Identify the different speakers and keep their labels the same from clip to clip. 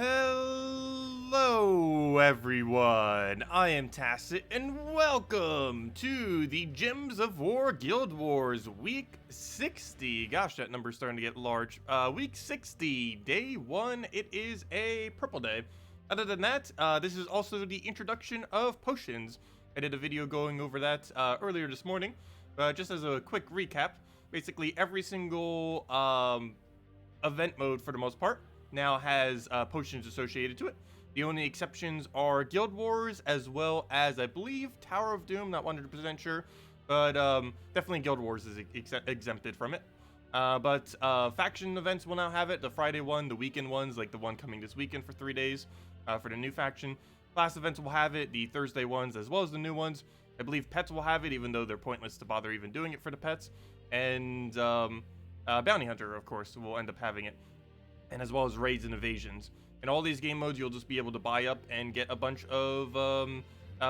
Speaker 1: Hello everyone, I am Tacet and welcome to the Gems of War Guild Wars Week 60. Gosh, that number's starting to get large. Week 60, Day 1, it is a purple day. Other than that, this is also the introduction of potions. I did a video going over that earlier this morning. Just as a quick recap, basically every single event mode for the most part now has potions associated to it. The only exceptions are Guild Wars, as well as, I believe, Tower of Doom, not 100% sure, but definitely Guild Wars is exempted from it. But faction events will now have it, the Friday one, the weekend ones, like the one coming this weekend for 3 days for the new faction. Class events will have it, the Thursday ones, as well as the new ones. I believe pets will have it, even though they're pointless to bother even doing it for the pets. And Bounty Hunter, of course, will end up having it, and as well as raids and evasions. In all these game modes, you'll just be able to buy up and get a bunch of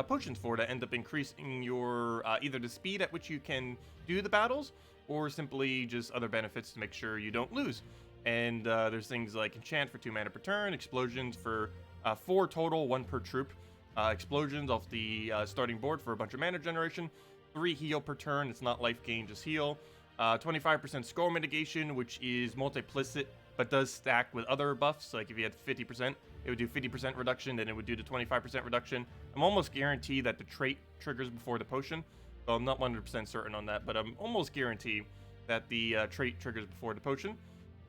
Speaker 1: potions for that end up increasing your either the speed at which you can do the battles, or simply just other benefits to make sure you don't lose. And there's things like enchant for 2 mana per turn, explosions for 4 total, 1 per troop, explosions off the starting board for a bunch of mana generation, 3 heal per turn, it's not life gain, just heal, 25% score mitigation, which is multiplicit, but does stack with other buffs. Like if you had 50%, it would do 50% reduction, then it would do the 25% reduction. I'm almost guaranteed that the trait triggers before the potion. So I'm not 100% certain on that, but I'm almost guaranteed that the trait triggers before the potion.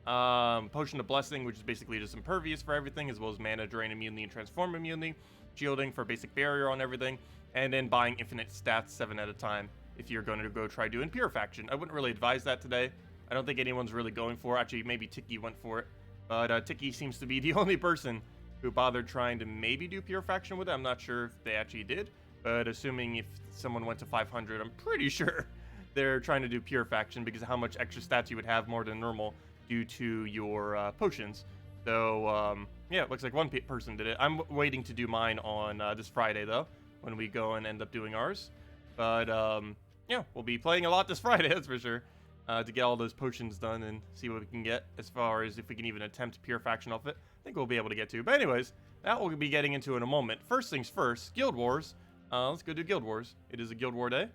Speaker 1: Potion of Blessing, which is basically just impervious for everything, as well as mana drain immunity and transform immunity. Shielding for basic barrier on everything. And then buying infinite stats 7 at a time if you're going to go try doing Pure Faction. I wouldn't really advise that today. I don't think anyone's really going for it. Actually, maybe Tiki went for it. But Tiki seems to be the only person who bothered trying to maybe do Pure Faction with it. I'm not sure if they actually did. But assuming if someone went to 500, I'm pretty sure they're trying to do Pure Faction because of how much extra stats you would have more than normal due to your potions. So, yeah, it looks like one person did it. I'm waiting to do mine on this Friday, though, when we go and end up doing ours. But, yeah, we'll be playing a lot this Friday, that's for sure. To get all those potions done and see what we can get as far as if we can even attempt Pure Faction off it. I think we'll be able to get to. But anyways, that we'll be getting into in a moment. First things first, Guild Wars. Let's go do Guild Wars. It is a Guild War day.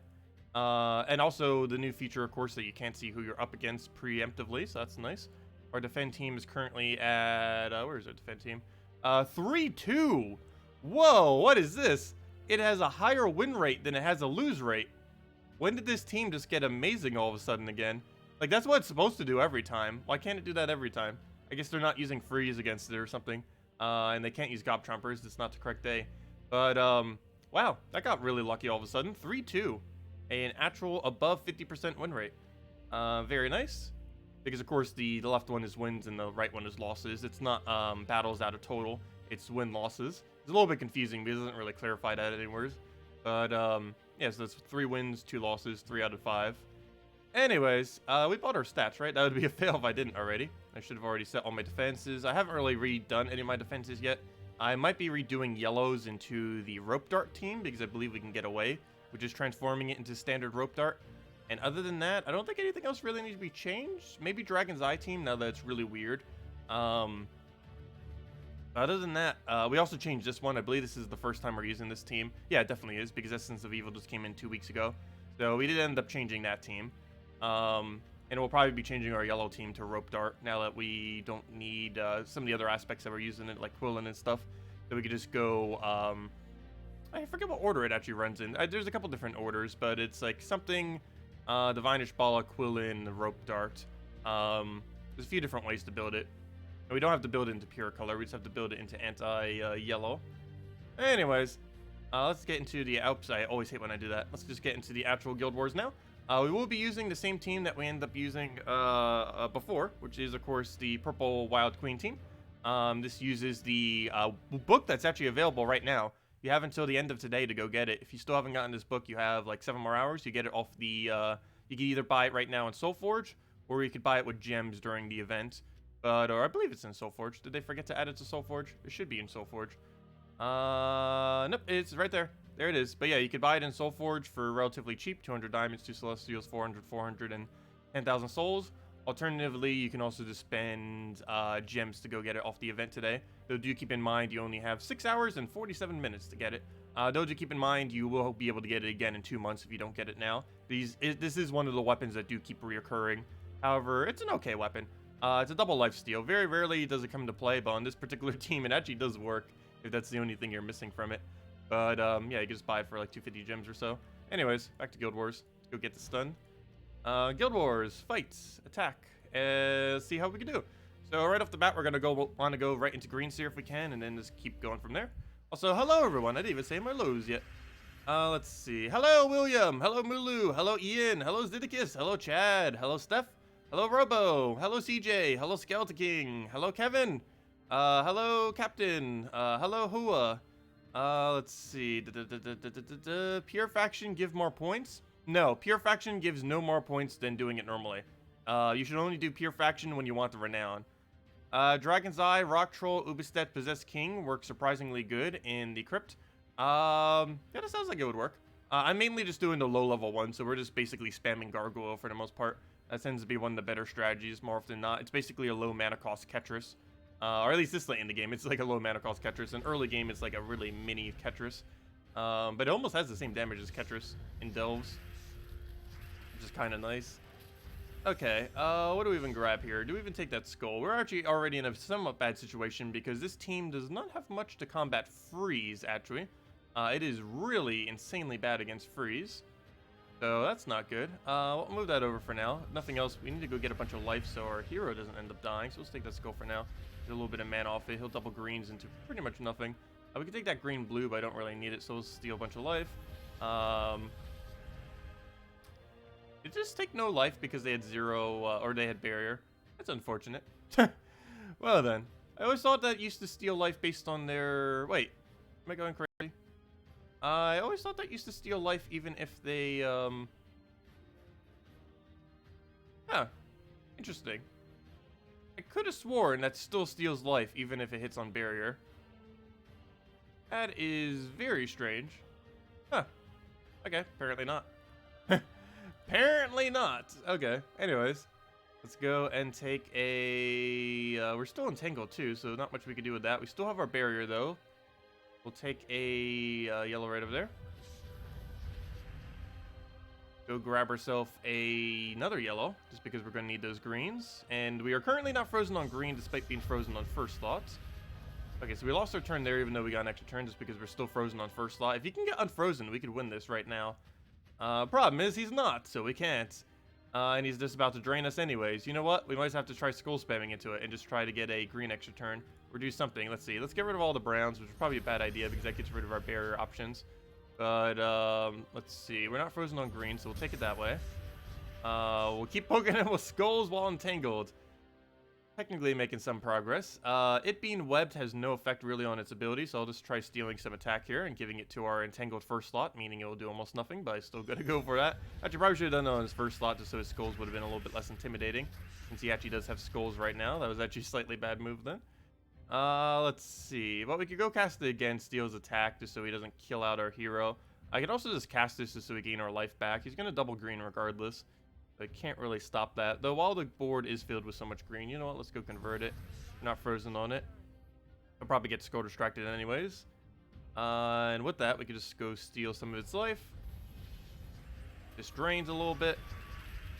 Speaker 1: And also the new feature, of course, that you can't see who you're up against preemptively, so that's nice. Our defend team is currently at, where is our defend team? 3-2. Whoa, what is this? It has a higher win rate than it has a lose rate. When did this team just get amazing all of a sudden again? Like, that's what it's supposed to do every time. Why can't it do that every time? I guess they're not using freeze against it or something. And they can't use Gob Trumpers. It's not the correct day. But, wow, that got really lucky all of a sudden. 3-2. An actual above 50% win rate. Very nice. Because, of course, the left one is wins and the right one is losses. It's not battles out of total. It's win-losses. It's a little bit confusing because it doesn't really clarify that anywhere. But, yeah, so that's 3 wins, 2 losses, 3 out of 5. Anyways, we bought our stats, right? That would be a fail if I didn't already. I should have already set all my defenses. I haven't really redone any of my defenses yet. I might be redoing yellows into the rope dart team because I believe we can get away, which is transforming it into standard rope dart. And other than that, I don't think anything else really needs to be changed. Maybe Dragon's Eye team, now that it's really weird. Other than that, we also changed this one. I believe this is the first time we're using this team. Yeah, it definitely is, because Essence of Evil just came in 2 weeks ago. So we did end up changing that team. And we'll probably be changing our yellow team to Rope Dart now that we don't need some of the other aspects that we're using it, like Quillen and stuff. So we could just go, I forget what order it actually runs in. There's a couple different orders, but it's like something, Divinish Bala, Quillen, Rope Dart. There's a few different ways to build it. And we don't have to build it into pure color, we just have to build it into anti-yellow. Anyways, let's get into the... Oops, I always hate when I do that. Let's just get into the actual Guild Wars now. We will be using the same team that we ended up using before, which is, of course, the Purple Wild Queen team. This uses the book that's actually available right now. You have until the end of today to go get it. If you still haven't gotten this book, you have like 7 more hours. You get it off the... you can either buy it right now in SoulForge, or you could buy it with gems during the event. Or I believe it's in SoulForge. Did they forget to add it to SoulForge? It should be in SoulForge. Nope, it's right there. There it is. But yeah, you could buy it in SoulForge for relatively cheap. 200 diamonds, 2 celestials, 400, and 10,000 souls. Alternatively, you can also just spend gems to go get it off the event today. Though do keep in mind you only have 6 hours and 47 minutes to get it. Though do keep in mind you will be able to get it again in 2 months if you don't get it now. This is one of the weapons that do keep reoccurring. However, it's an okay weapon. It's a double lifesteal. Very rarely does it come into play, but on this particular team it actually does work if that's the only thing you're missing from it. But yeah, you can just buy it for like 250 gems or so. Anyways, back to Guild Wars. Let's go get this done. Guild Wars, fights, attack, see how we can do. So right off the bat, we're gonna want to go right into greens here if we can, and then just keep going from there. Also, hello everyone. I didn't even say my hellos yet. Let's see. Hello William. Hello Mulu. Hello Ian. Hello Zeddicus. Hello Chad. Hello Steph. Hello Robo. Hello CJ. Hello Skeleton King. Hello Kevin. Hello Captain. Hello Hua. Let's see. Pure Faction give more points? No, Pure Faction gives no more points than doing it normally. You should only do Pure Faction when you want the Renown. Dragon's Eye, Rock Troll, Ubistet, Possessed King work surprisingly good in the Crypt. Yeah, that sounds like it would work. I'm mainly just doing the low-level one, so we're just basically spamming Gargoyle for the most part. That tends to be one of the better strategies more often than not. It's basically a low mana cost Ketris. Or at least this late in the game, it's like a low mana cost Ketris. In early game, it's like a really mini Ketris. But it almost has the same damage as Ketris in Delves, which is kind of nice. Okay, what do we even grab here? Do we even take that skull? We're actually already in a somewhat bad situation because this team does not have much to combat freeze, actually. It is really insanely bad against freeze. So that's not good. We'll move that over for now. Nothing else. We need to go get a bunch of life so our hero doesn't end up dying. So let's take that skull for now. Get a little bit of mana off it. He'll double greens into pretty much nothing. We can take that green-blue, but I don't really need it, so we'll steal a bunch of life. It just take no life because they had 0, or they had barrier. That's unfortunate. Well then. I always thought that used to steal life based on their... Wait. Am I going crazy? I always thought that used to steal life even if they, Huh. Interesting. I could have sworn that still steals life even if it hits on barrier. That is very strange. Huh. Okay, apparently not. Apparently not. Okay, anyways. Let's go and take a... we're still entangled too, so not much we can do with that. We still have our barrier though. We'll take a yellow right over there. Go grab ourselves another yellow, just because we're going to need those greens. And we are currently not frozen on green, despite being frozen on first slot. Okay, so we lost our turn there, even though we got an extra turn, just because we're still frozen on first slot. If he can get unfrozen, we could win this right now. Problem is, he's not, so we can't. And he's just about to drain us anyways. You know what? We might have to try skull spamming into it and just try to get a green extra turn. Or do something. Let's see. Let's get rid of all the browns, which is probably a bad idea because that gets rid of our barrier options. But, let's see. We're not frozen on green, so we'll take it that way. We'll keep poking him with skulls while entangled. Technically making some progress. It being webbed has no effect really on its ability, so I'll just try stealing some attack here and giving it to our entangled first slot, meaning it will do almost nothing, but I still gotta go for that. Actually, probably should have done that on his first slot just so his skulls would have been a little bit less intimidating, since he actually does have skulls right now. That was actually a slightly bad move then. Let's see. Well, we could go cast it again, steal his attack, just so he doesn't kill out our hero. I could also just cast this just so we gain our life back. He's gonna double green regardless. I can't really stop that. Though while the board is filled with so much green, you know what? Let's go convert it. We're not frozen on it. I'll probably get skull distracted anyways. And with that, we could just go steal some of its life. Just drains a little bit.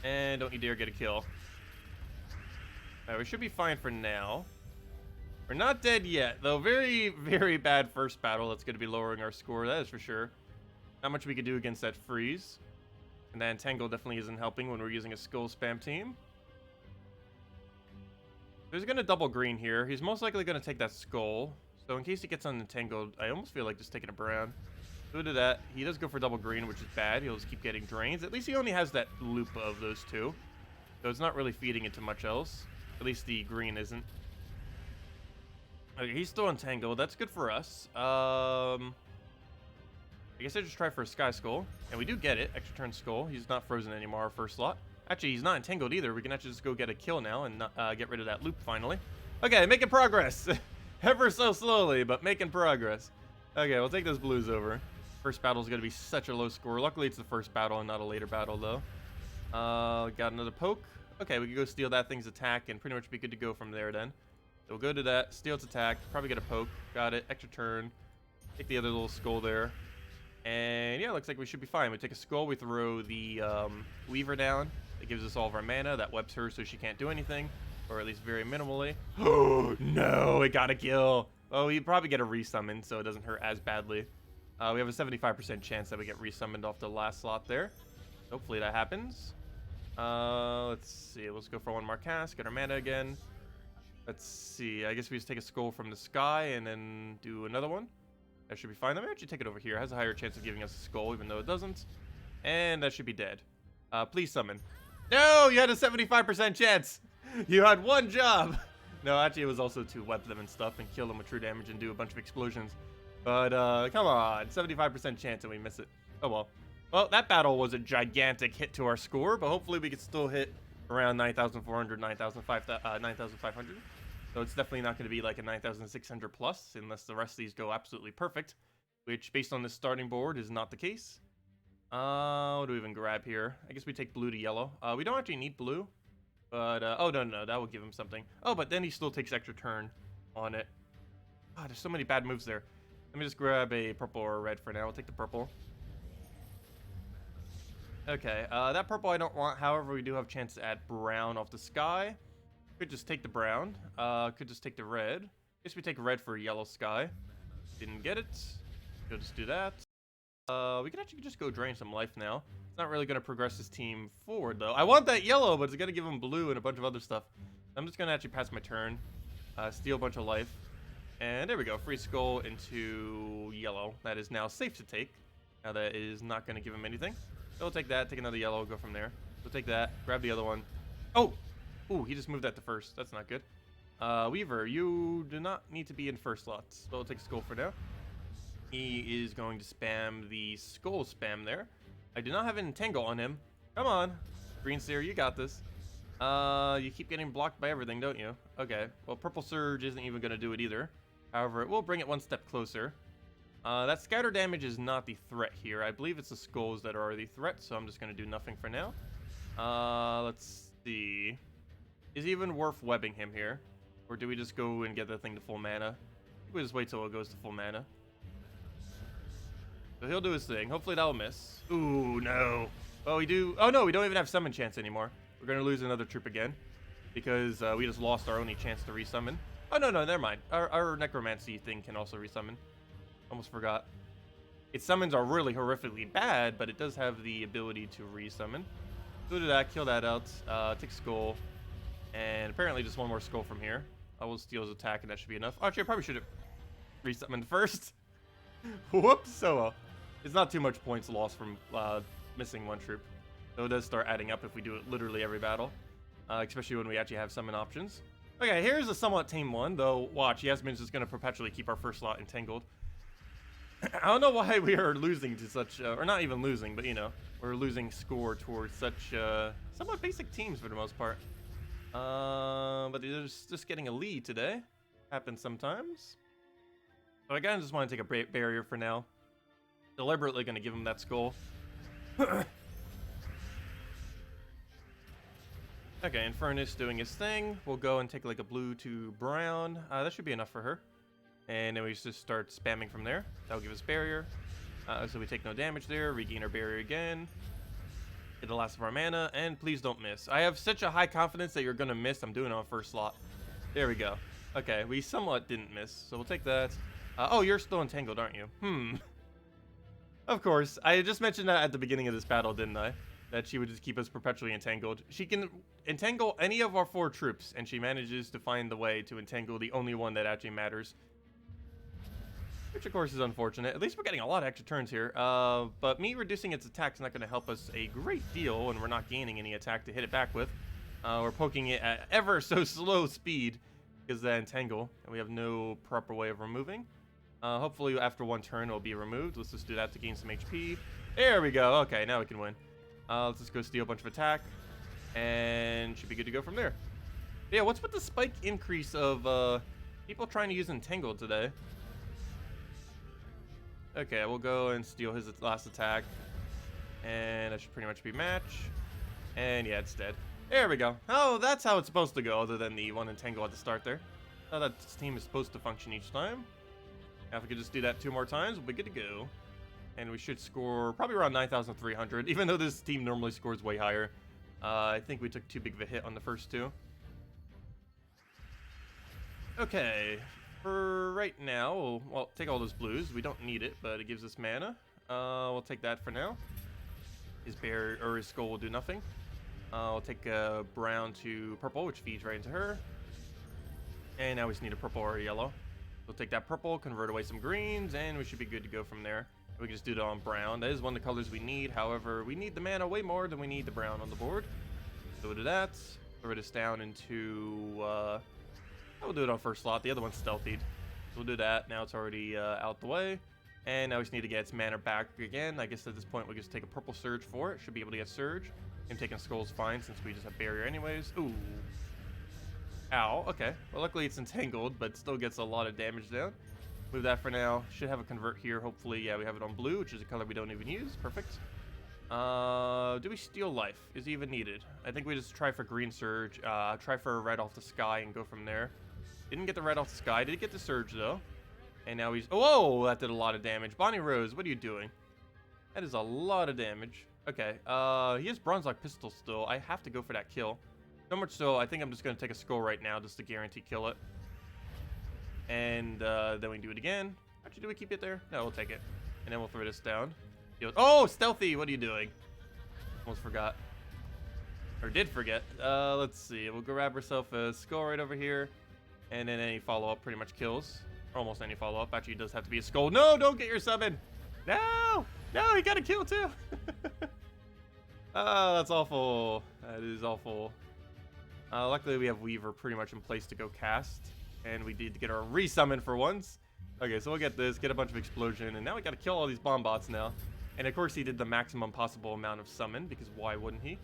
Speaker 1: And don't you dare get a kill. Alright, we should be fine for now. We're not dead yet, though. Very, very bad first battle. That's going to be lowering our score, that is for sure. Not much we could do against that freeze. And that entangle definitely isn't helping when we're using a skull spam team. He's going to double green here. He's most likely going to take that skull. So in case he gets unentangled, I almost feel like just taking a brown. So do that. He does go for double green, which is bad. He'll just keep getting drains. At least he only has that loop of those two. So it's not really feeding into much else. At least the green isn't. Okay, he's still entangled. That's good for us. I guess I just try for a Sky Skull, and we do get it. Extra turn Skull. He's not frozen anymore, our first slot. Actually, he's not entangled either. We can actually just go get a kill now and get rid of that loop finally. Okay, making progress. Ever so slowly, but making progress. Okay, we'll take those blues over. First battle is going to be such a low score. Luckily, it's the first battle and not a later battle, though. Got another poke. Okay, we can go steal that thing's attack and pretty much be good to go from there then. So we'll go to that, steal its attack, probably get a poke. Got it, extra turn. Take the other little skull there. And yeah, looks like we should be fine. We take a skull, we throw the Weaver down. It gives us all of our mana. That webs her so she can't do anything, or at least very minimally. Oh, no, it got a kill. Oh, we probably get a resummon, so it doesn't hurt as badly. We have a 75% chance that we get resummoned off the last slot there. Hopefully that happens. Let's see. Let's go for one more cast. Get our mana again. Let's see. I guess we just take a skull from the sky and then do another one. That should be fine. Let me actually take it over here. It has a higher chance of giving us a skull, even though it doesn't. And that should be dead. Please summon. No, you had a 75% chance. You had one job. No, actually, it was also to web them and stuff and kill them with true damage and do a bunch of explosions. But, come on. 75% chance and we miss it. Oh, well. Well, that battle was a gigantic hit to our score, but hopefully we could still hit around 9,400, 9,500. So it's definitely not going to be like a 9,600 plus unless the rest of these go absolutely perfect, which based on this starting board is not the case. What do we even grab here? I guess we take blue to yellow. We don't actually need blue, but oh no, that will give him something. Oh, but then he still takes extra turn on it. God, there's so many bad moves there. Let me just grab a purple or a red for now. I'll take the purple. Okay, that purple I don't want. However, we do have a chance to add brown off the sky. Could just take the brown. Could just take the red. Guess we take red for a yellow sky. Didn't get it. Go just do that. We could actually just go drain some life now. It's not really going to progress this team forward, though. I want that yellow, but it's going to give him blue and a bunch of other stuff. I'm just going to actually pass my turn. Steal a bunch of life. And there we go. Free skull into yellow. That is now safe to take. Now that is not going to give him anything. So we'll take that. Take another yellow. Go from there. We'll take that. Grab the other one. Oh! Ooh, he just moved that to first. That's not good. Weaver, you do not need to be in first slots. So we'll take skull for now. He is going to spam the skull spam there. I do not have an entangle on him. Come on. Green Seer, you got this. You keep getting blocked by everything, don't you? Okay. Well, Purple Surge isn't even going to do it either. However, it will bring it one step closer. That scatter damage is not the threat here. I believe it's the skulls that are the threat, so I'm just going to do nothing for now. Let's see. Is it even worth webbing him here? Or do we just go and get the thing to full mana? I think we just wait till it goes to full mana. So he'll do his thing. Hopefully that'll miss. Ooh, no. Oh, we do. Oh, no, we don't even have summon chance anymore. We're going to lose another troop again. Because we just lost our only chance to resummon. Oh, no, never mind. Our necromancy thing can also resummon. Almost forgot. Its summons are really horrifically bad, but it does have the ability to resummon. Go to that, kill that out. Take skull. And apparently just one more skull from here. I will steal his attack, and that should be enough. Actually, I probably should have resummoned first. Whoops. So well. It's not too much points lost from missing one troop. Though it does start adding up if we do it literally every battle. Especially when we actually have summon options. Okay, here's a somewhat tame one, though. Watch, Yasmin's just going to perpetually keep our first slot entangled. I don't know why we are losing to such, or not even losing, but you know, we're losing score towards such somewhat basic teams for the most part. But they're just getting a lead today. Happens sometimes. So I kind of just want to take a barrier for now. Deliberately going to give him that skull. Okay, Infernus doing his thing. We'll go and take like a blue to brown. That should be enough for her. And then we just start spamming from there. That'll give us barrier. So we take no damage there. Regain our barrier again. Get the last of our mana. And please don't miss. I have such a high confidence that you're going to miss. I'm doing it on first slot. There we go. Okay, we somewhat didn't miss. So we'll take that. Oh, you're still entangled, aren't you? Of course. I just mentioned that at the beginning of this battle, didn't I? That she would just keep us perpetually entangled. She can entangle any of our 4 troops, and she manages to find the way to entangle the only one that actually matters. Which, of course, is unfortunate. At least we're getting a lot of extra turns here. But me reducing its attack is not going to help us a great deal, and we're not gaining any attack to hit it back with. We're poking it at ever so slow speed because of that entangle, and we have no proper way of removing. Hopefully, after one turn, it'll be removed. Let's just do that to gain some HP. There we go. Okay, now we can win. Let's just go steal a bunch of attack, and should be good to go from there. Yeah, what's with the spike increase of people trying to use Entangle today? Okay, we'll go and steal his last attack, and that should pretty much be match. And yeah, it's dead. There we go. Oh, that's how it's supposed to go, other than the one entangle at the start there. How that team is supposed to function each time. Now if we could just do that 2 more times, we'll be good to go. And we should score probably around 9,300, even though this team normally scores way higher. I think we took too big of a hit on the first 2. Okay, for right now, well, take all those blues. We don't need it, but it gives us mana. We'll take that for now. His bear or his skull will do nothing. We'll take brown to purple, which feeds right into her. And now we just need a purple or a yellow. We'll take that purple, convert away some greens, and we should be good to go from there. We can just do it on brown. That is one of the colors we need. However, we need the mana way more than we need the brown on the board. So we'll do that. Throw this down into... we'll do it on first slot. The other one's stealthied. So we'll do that. Now it's already out the way. And now we just need to get its mana back again. I guess at this point we'll just take a purple surge for it. Should be able to get surge. Him taking skull's fine since we just have barrier anyways. Ooh. Ow. Okay. Well, luckily it's entangled, but still gets a lot of damage down. Move that for now. Should have a convert here. Hopefully, yeah, we have it on blue, which is a color we don't even use. Perfect. Do we steal life? Is it even needed? I think we just try for green surge. Try for a red off the sky and go from there. Didn't get the red off the sky. Did get the surge though. And now he's... Oh, whoa! That did a lot of damage. Bonnie Rose, what are you doing? That is a lot of damage. Okay. He has bronze lock pistol still. I have to go for that kill. So much so, I think I'm just going to take a skull right now just to guarantee kill it. And then we can do it again. Actually, do we keep it there? No, we'll take it. And then we'll throw this down. Oh, stealthy! What are you doing? Almost forgot. Or did forget. Let's see. We'll grab ourselves a skull right over here. And then any follow-up pretty much kills. Almost any follow-up. Actually, it does have to be a skull. No, don't get your summon! No! No, he got a kill too! Oh, that's awful. That is awful. Luckily, we have Weaver pretty much in place to go cast. And we need to get our resummon for once. Okay, so we'll get this, get a bunch of explosion, and now we gotta kill all these bomb bots now. And of course he did the maximum possible amount of summon, because why wouldn't he?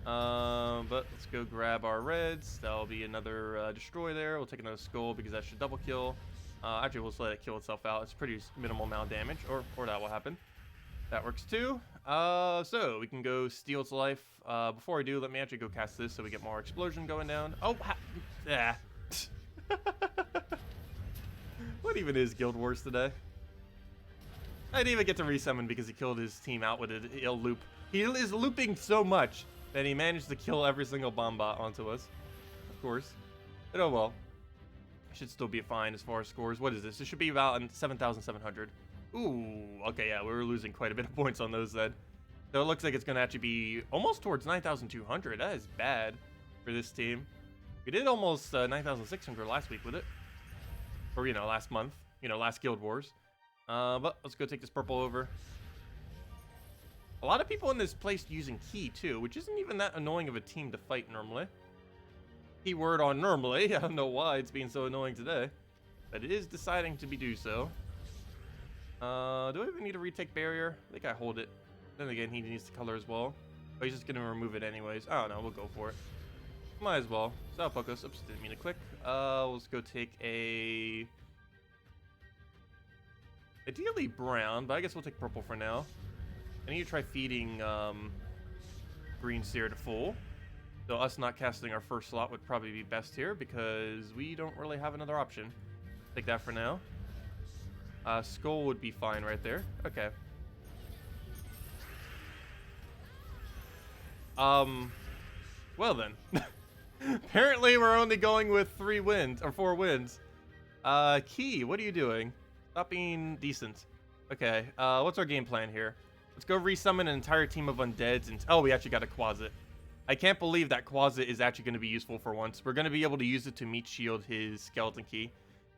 Speaker 1: But let's go grab our reds. That'll be another destroy there. We'll take another skull because that should double kill. Actually, we'll just let it kill itself out. It's pretty minimal amount of damage, or that will happen. That works too. So we can go steal its life. Before I do, let me actually go cast this so we get more explosion going down. Oh, yeah. What even is Guild Wars today? I didn't even get to resummon because he killed his team out with an ill loop. He is looping so much that he managed to kill every single bomb bot onto us. Of course. But oh well. Should still be fine as far as scores. What is this? It should be about 7,700. Ooh, okay, yeah, we were losing quite a bit of points on those then. So it looks like it's going to actually be almost towards 9,200. That is bad for this team. We did almost 9,600 last week with it. Or, you know, last month. You know, last Guild Wars. But let's go take this purple over. A lot of people in this place using key, too, which isn't even that annoying of a team to fight normally. Keyword on normally. I don't know why it's being so annoying today. But it is deciding to do so. Do I even need to retake barrier? I think I hold it. Then again, he needs the color as well. But he's just going to remove it anyways. I don't know. We'll go for it. Might as well. So focus. Oops, didn't mean to click. Let's go take a... Ideally brown, but I guess we'll take purple for now. I need to try feeding green seer to full. So us not casting our first slot would probably be best here because we don't really have another option. Take that for now. Skull would be fine right there. Okay. Well then. Apparently we're only going with 3 wins, or 4 wins. Key, what are you doing? Stop being decent. Okay, what's our game plan here? Let's go resummon an entire team of undeads and... Oh, we actually got a Quasit. I can't believe that Quasit is actually going to be useful for once. We're going to be able to use it to meat shield his skeleton key.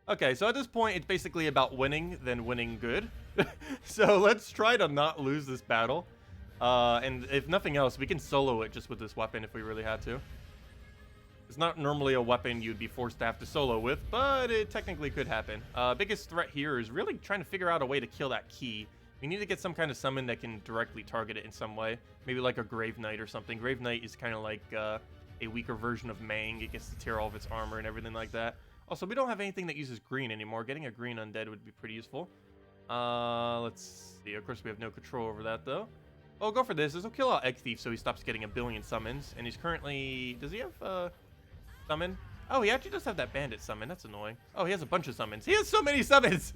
Speaker 1: Okay, so at this point, it's basically about winning, then winning good. So let's try to not lose this battle. And if nothing else, we can solo it just with this weapon if we really had to. It's not normally a weapon you'd be forced to have to solo with, but it technically could happen. Biggest threat here is really trying to figure out a way to kill that key. We need to get some kind of summon that can directly target it in some way. Maybe like a Grave Knight or something. Grave Knight is kind of like a weaker version of Mang. It gets to tear all of its armor and everything like that. Also, we don't have anything that uses green anymore. Getting a green undead would be pretty useful. Let's see. Of course, we have no control over that, though. Well, go for this. This will kill out Egg Thief so he stops getting a billion summons. And he's currently... Does he have summon? Oh, he actually does have that bandit summon. That's annoying. Oh, he has a bunch of summons. He has so many summons!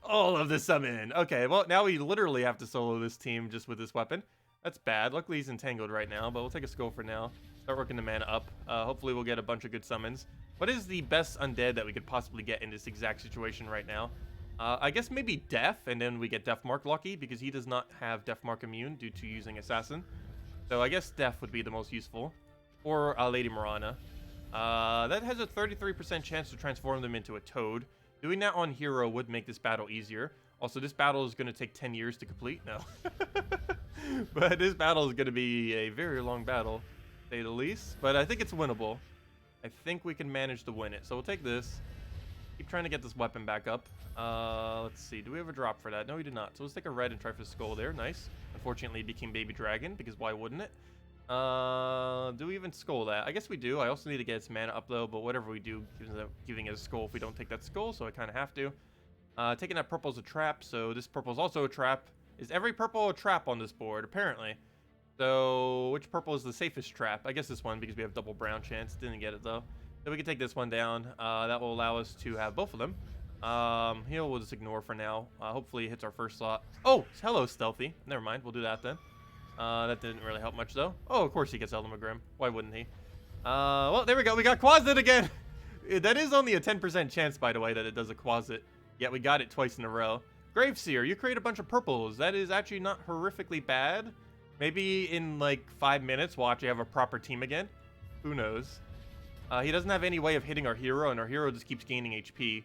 Speaker 1: All of the summon. Okay, well, now we literally have to solo this team just with this weapon. That's bad. Luckily, he's entangled right now, but we'll take a skull for now. Start working the mana up. Hopefully, we'll get a bunch of good summons. What is the best undead that we could possibly get in this exact situation right now? I guess maybe Death, and then we get Death Mark lucky, because he does not have Death Mark immune due to using Assassin. So I guess Death would be the most useful. Or Lady Mirana. That has a 33% chance to transform them into a toad. Doing that on hero would make this battle easier. Also, this battle is going to take 10 years to complete. No. But this battle is going to be a very long battle, to say the least. But I think it's winnable. I think we can manage to win it. So we'll take this. Keep trying to get this weapon back up. Let's see. Do we have a drop for that? No, we do not. So let's take a red and try for the skull there. Nice. Unfortunately, it became Baby Dragon, because why wouldn't it? Do we even skull that? I guess we do. I also need to get its mana up, though, but whatever we do, giving it a skull if we don't take that skull, so I kind of have to. Taking that purple is a trap, so this purple is also a trap. Is every purple a trap on this board? Apparently. So, which purple is the safest trap? I guess this one, because we have double brown chance. Didn't get it, though. So we can take this one down. That will allow us to have both of them. Heal we'll just ignore for now. Hopefully it hits our first slot. Oh, hello, Stealthy. Never mind, we'll do that then. That didn't really help much, though. Oh, of course he gets Eldamagrim. Why wouldn't he? Well, there we go. We got Quasit again. That is only a 10% chance, by the way, that it does a Quasit. Yet we got it twice in a row. Graveseer, you create a bunch of purples. That is actually not horrifically bad. Maybe in like 5 minutes we'll actually have a proper team again. Who knows? He doesn't have any way of hitting our hero, and our hero just keeps gaining HP.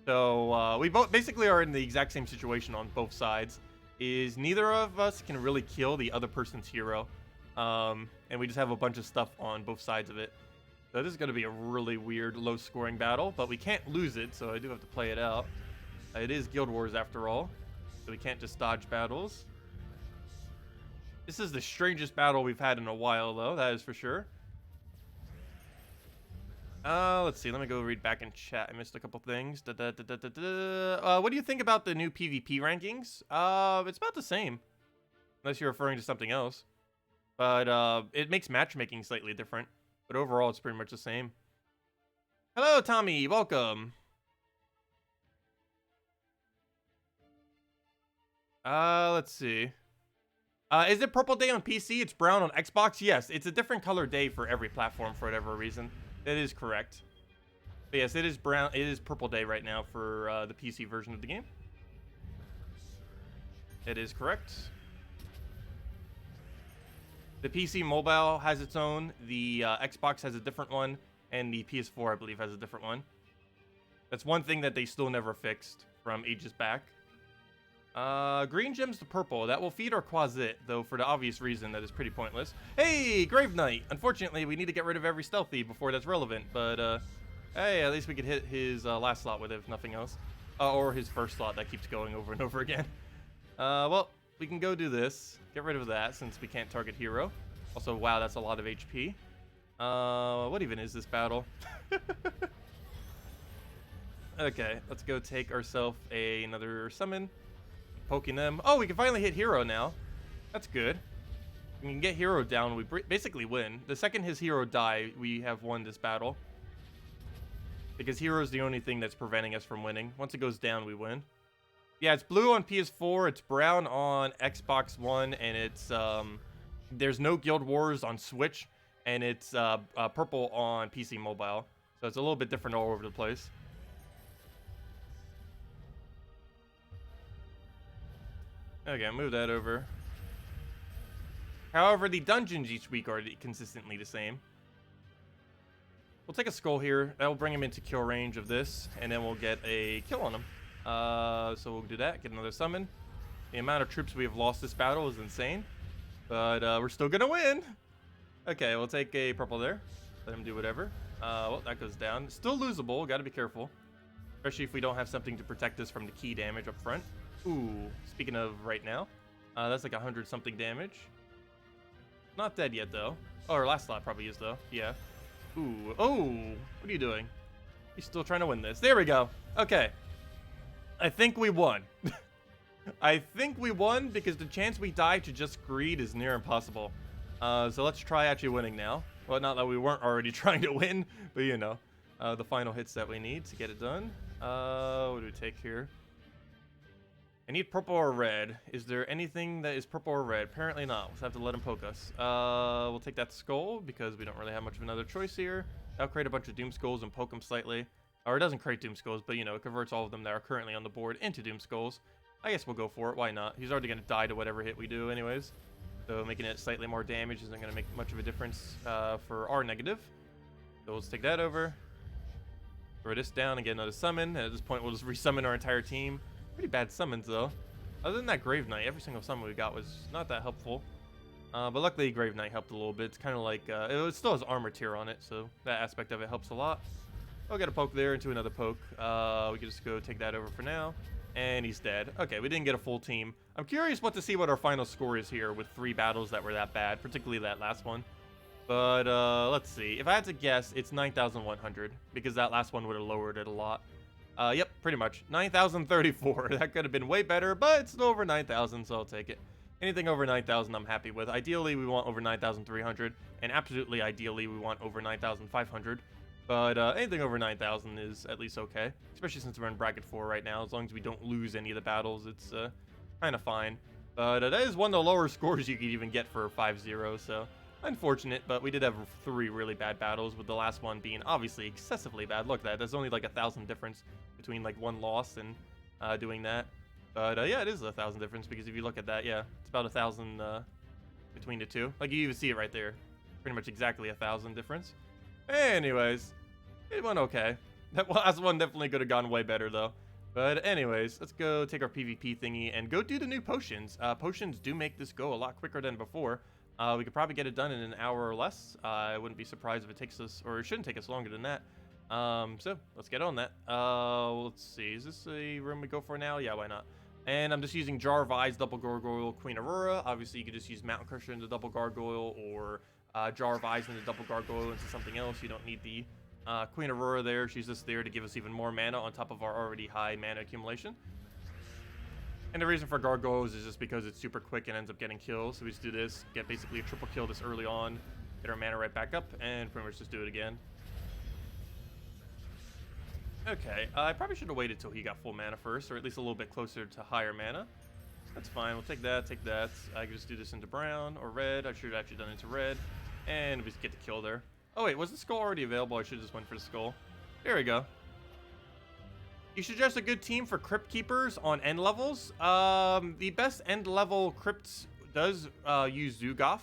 Speaker 1: So we both basically are in the exact same situation on both sides. Is neither of us can really kill the other person's hero. And we just have a bunch of stuff on both sides of it. So this is going to be a really weird low-scoring battle, but we can't lose it, so I do have to play it out. It is Guild Wars after all, so we can't just dodge battles. This is the strangest battle we've had in a while, though, that is for sure. Let's see, let me go read back in chat. I missed a couple things. What do you think about the new PvP rankings? It's about the same, unless you're referring to something else. But it makes matchmaking slightly different, but overall it's pretty much the same. Hello, Tommy, welcome. Let's see. Is it purple day on PC? It's brown on Xbox? Yes, it's a different color day for every platform for whatever reason. That is correct. But yes, it is brown. It is purple day right now for the PC version of the game. It is correct. The PC mobile has its own. The Xbox has a different one. And the PS4, I believe, has a different one. That's one thing that they still never fixed from ages back. Green gems to purple. That will feed our Quasit, though for the obvious reason that is pretty pointless. Hey, Grave Knight! Unfortunately, we need to get rid of every stealthy before that's relevant, but, hey, at least we could hit his last slot with it, if nothing else. Or his first slot that keeps going over and over again. Well, we can go do this. Get rid of that, since we can't target hero. Also, wow, that's a lot of HP. What even is this battle? Okay, let's go take ourselves another summon. Poking them. Oh, we can finally hit hero now. That's good. We can get hero down. We basically win. The second his hero die, we have won this battle. Because hero is the only thing that's preventing us from winning. Once it goes down, we win. Yeah, it's blue on PS4. It's brown on Xbox One. And it's, there's no Guild Wars on Switch. And it's purple on PC Mobile. So it's a little bit different all over the place. Okay, move that over. However, the dungeons each week are consistently the same. We'll take a skull here. That will bring him into kill range of this, and then we'll get a kill on him. So we'll do that, get another summon. The amount of troops we have lost this battle is insane, but we're still gonna win. Okay, we'll take a purple there. Let him do whatever. Well, that goes down. Still losable, gotta be careful. Especially if we don't have something to protect us from the key damage up front. Ooh, speaking of right now, that's like 100-something damage. Not dead yet, though. Oh, our last slot probably is, though. Yeah. Ooh. Oh, what are you doing? He's still trying to win this. There we go. Okay. I think we won. I think we won because the chance we die to just greed is near impossible. So let's try actually winning now. Well, not that we weren't already trying to win, but you know, the final hits that we need to get it done. What do we take here? I need purple or red. Is there anything that is purple or red? Apparently not. We'll have to let him poke us. We'll take that skull because we don't really have much of another choice here. That'll create a bunch of Doom Skulls and poke him slightly. Or it doesn't create Doom Skulls, but you know, it converts all of them that are currently on the board into Doom Skulls. I guess we'll go for it. Why not? He's already going to die to whatever hit we do anyways. So making it slightly more damage isn't going to make much of a difference for our negative. So let's take that over. Throw this down and get another summon. And at this point, we'll just resummon our entire team. Pretty bad summons, though. Other than that Grave Knight, every single summon we got was not that helpful. But luckily, Grave Knight helped a little bit. It's kind of like, it still has armor tier on it, so that aspect of it helps a lot. I'll get a poke there into another poke. We can just go take that over for now. And he's dead. Okay, we didn't get a full team. I'm curious to see what our final score is here with 3 battles that were that bad, particularly that last one. But let's see. If I had to guess, it's 9,100 because that last one would have lowered it a lot. Yep, pretty much. 9,034. That could have been way better, but it's still over 9,000, so I'll take it. Anything over 9,000 I'm happy with. Ideally, we want over 9,300, and absolutely ideally, we want over 9,500. But anything over 9,000 is at least okay, especially since we're in bracket 4 right now. As long as we don't lose any of the battles, it's kind of fine. But that is one of the lower scores you could even get for 5-0, so unfortunate. But we did have 3 really bad battles, with the last one being obviously excessively bad. Look at that. There's only like 1,000 difference between like 1 loss and doing that. But yeah, it is 1,000 difference because if you look at that, yeah, it's about 1,000 between the two. Like you even see it right there. Pretty much exactly 1,000 difference. Anyways, it went okay. That last one definitely could have gone way better though. But anyways, let's go take our PvP thingy and go do the new potions. Potions do make this go a lot quicker than before. We could probably get it done in an hour or less. I wouldn't be surprised if it takes us, or it shouldn't take us longer than that. So let's get on that. Let's see, is this a room we go for now? Yeah, why not? And I'm just using Jar of Eyes, Double Gargoyle, Queen Aurora. Obviously, you could just use Mountain Crusher into Double Gargoyle, or Jar of Eyes into Double Gargoyle into something else. You don't need the Queen Aurora there. She's just there to give us even more mana on top of our already high mana accumulation. And the reason for Gargoyles is just because it's super quick and ends up getting kills. So we just do this, get basically a triple kill this early on, get our mana right back up, and pretty much just do it again. Okay, I probably should have waited till he got full mana first, or at least a little bit closer to higher mana. That's fine, we'll take that, take that. I can just do this into brown or red. I should have actually done it into red. And we just get the kill there. Oh wait, was the skull already available? I should have just went for the skull. There we go. You suggest a good team for Crypt Keepers on end levels? The best end level Crypts does use Zhukov.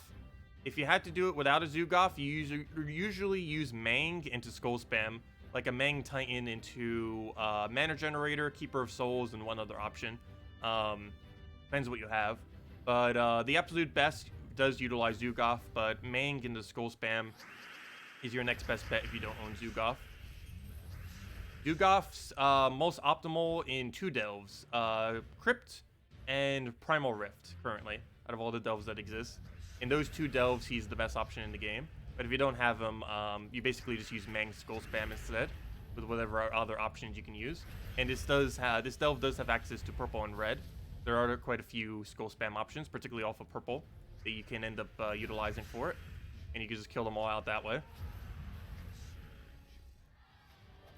Speaker 1: If you had to do it without a Zhukov, you usually use Mang into Skull Spam. Like a Mang Titan into Mana Generator, Keeper of Souls, and one other option. Depends what you have. But the absolute best does utilize Zhukov, but Mang into Skull Spam is your next best bet if you don't own Zhukov. Zhukov's most optimal in 2 delves, Crypt and Primal Rift, currently, out of all the delves that exist. In those 2 delves, he's the best option in the game. But if you don't have him, you basically just use Mang Skull Spam instead, with whatever other options you can use. And this delve does have access to purple and red. There are quite a few Skull Spam options, particularly off of purple, that you can end up utilizing for it. And you can just kill them all out that way.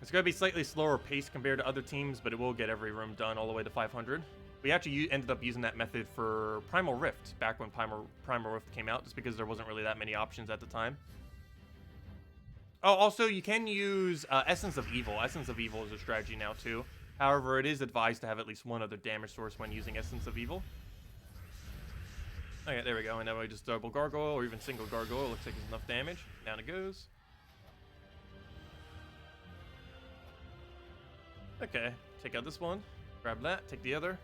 Speaker 1: It's going to be slightly slower pace compared to other teams, but it will get every room done all the way to 500. We actually ended up using that method for Primal Rift back when Primal Rift came out, just because there wasn't really that many options at the time. Oh, also, you can use Essence of Evil. Essence of Evil is a strategy now, too. However, it is advised to have at least one other damage source when using Essence of Evil. Okay, there we go. And now we just double Gargoyle, or even single Gargoyle. Looks like it's enough damage. Down it goes. Okay, take out this one. Grab that, take the other.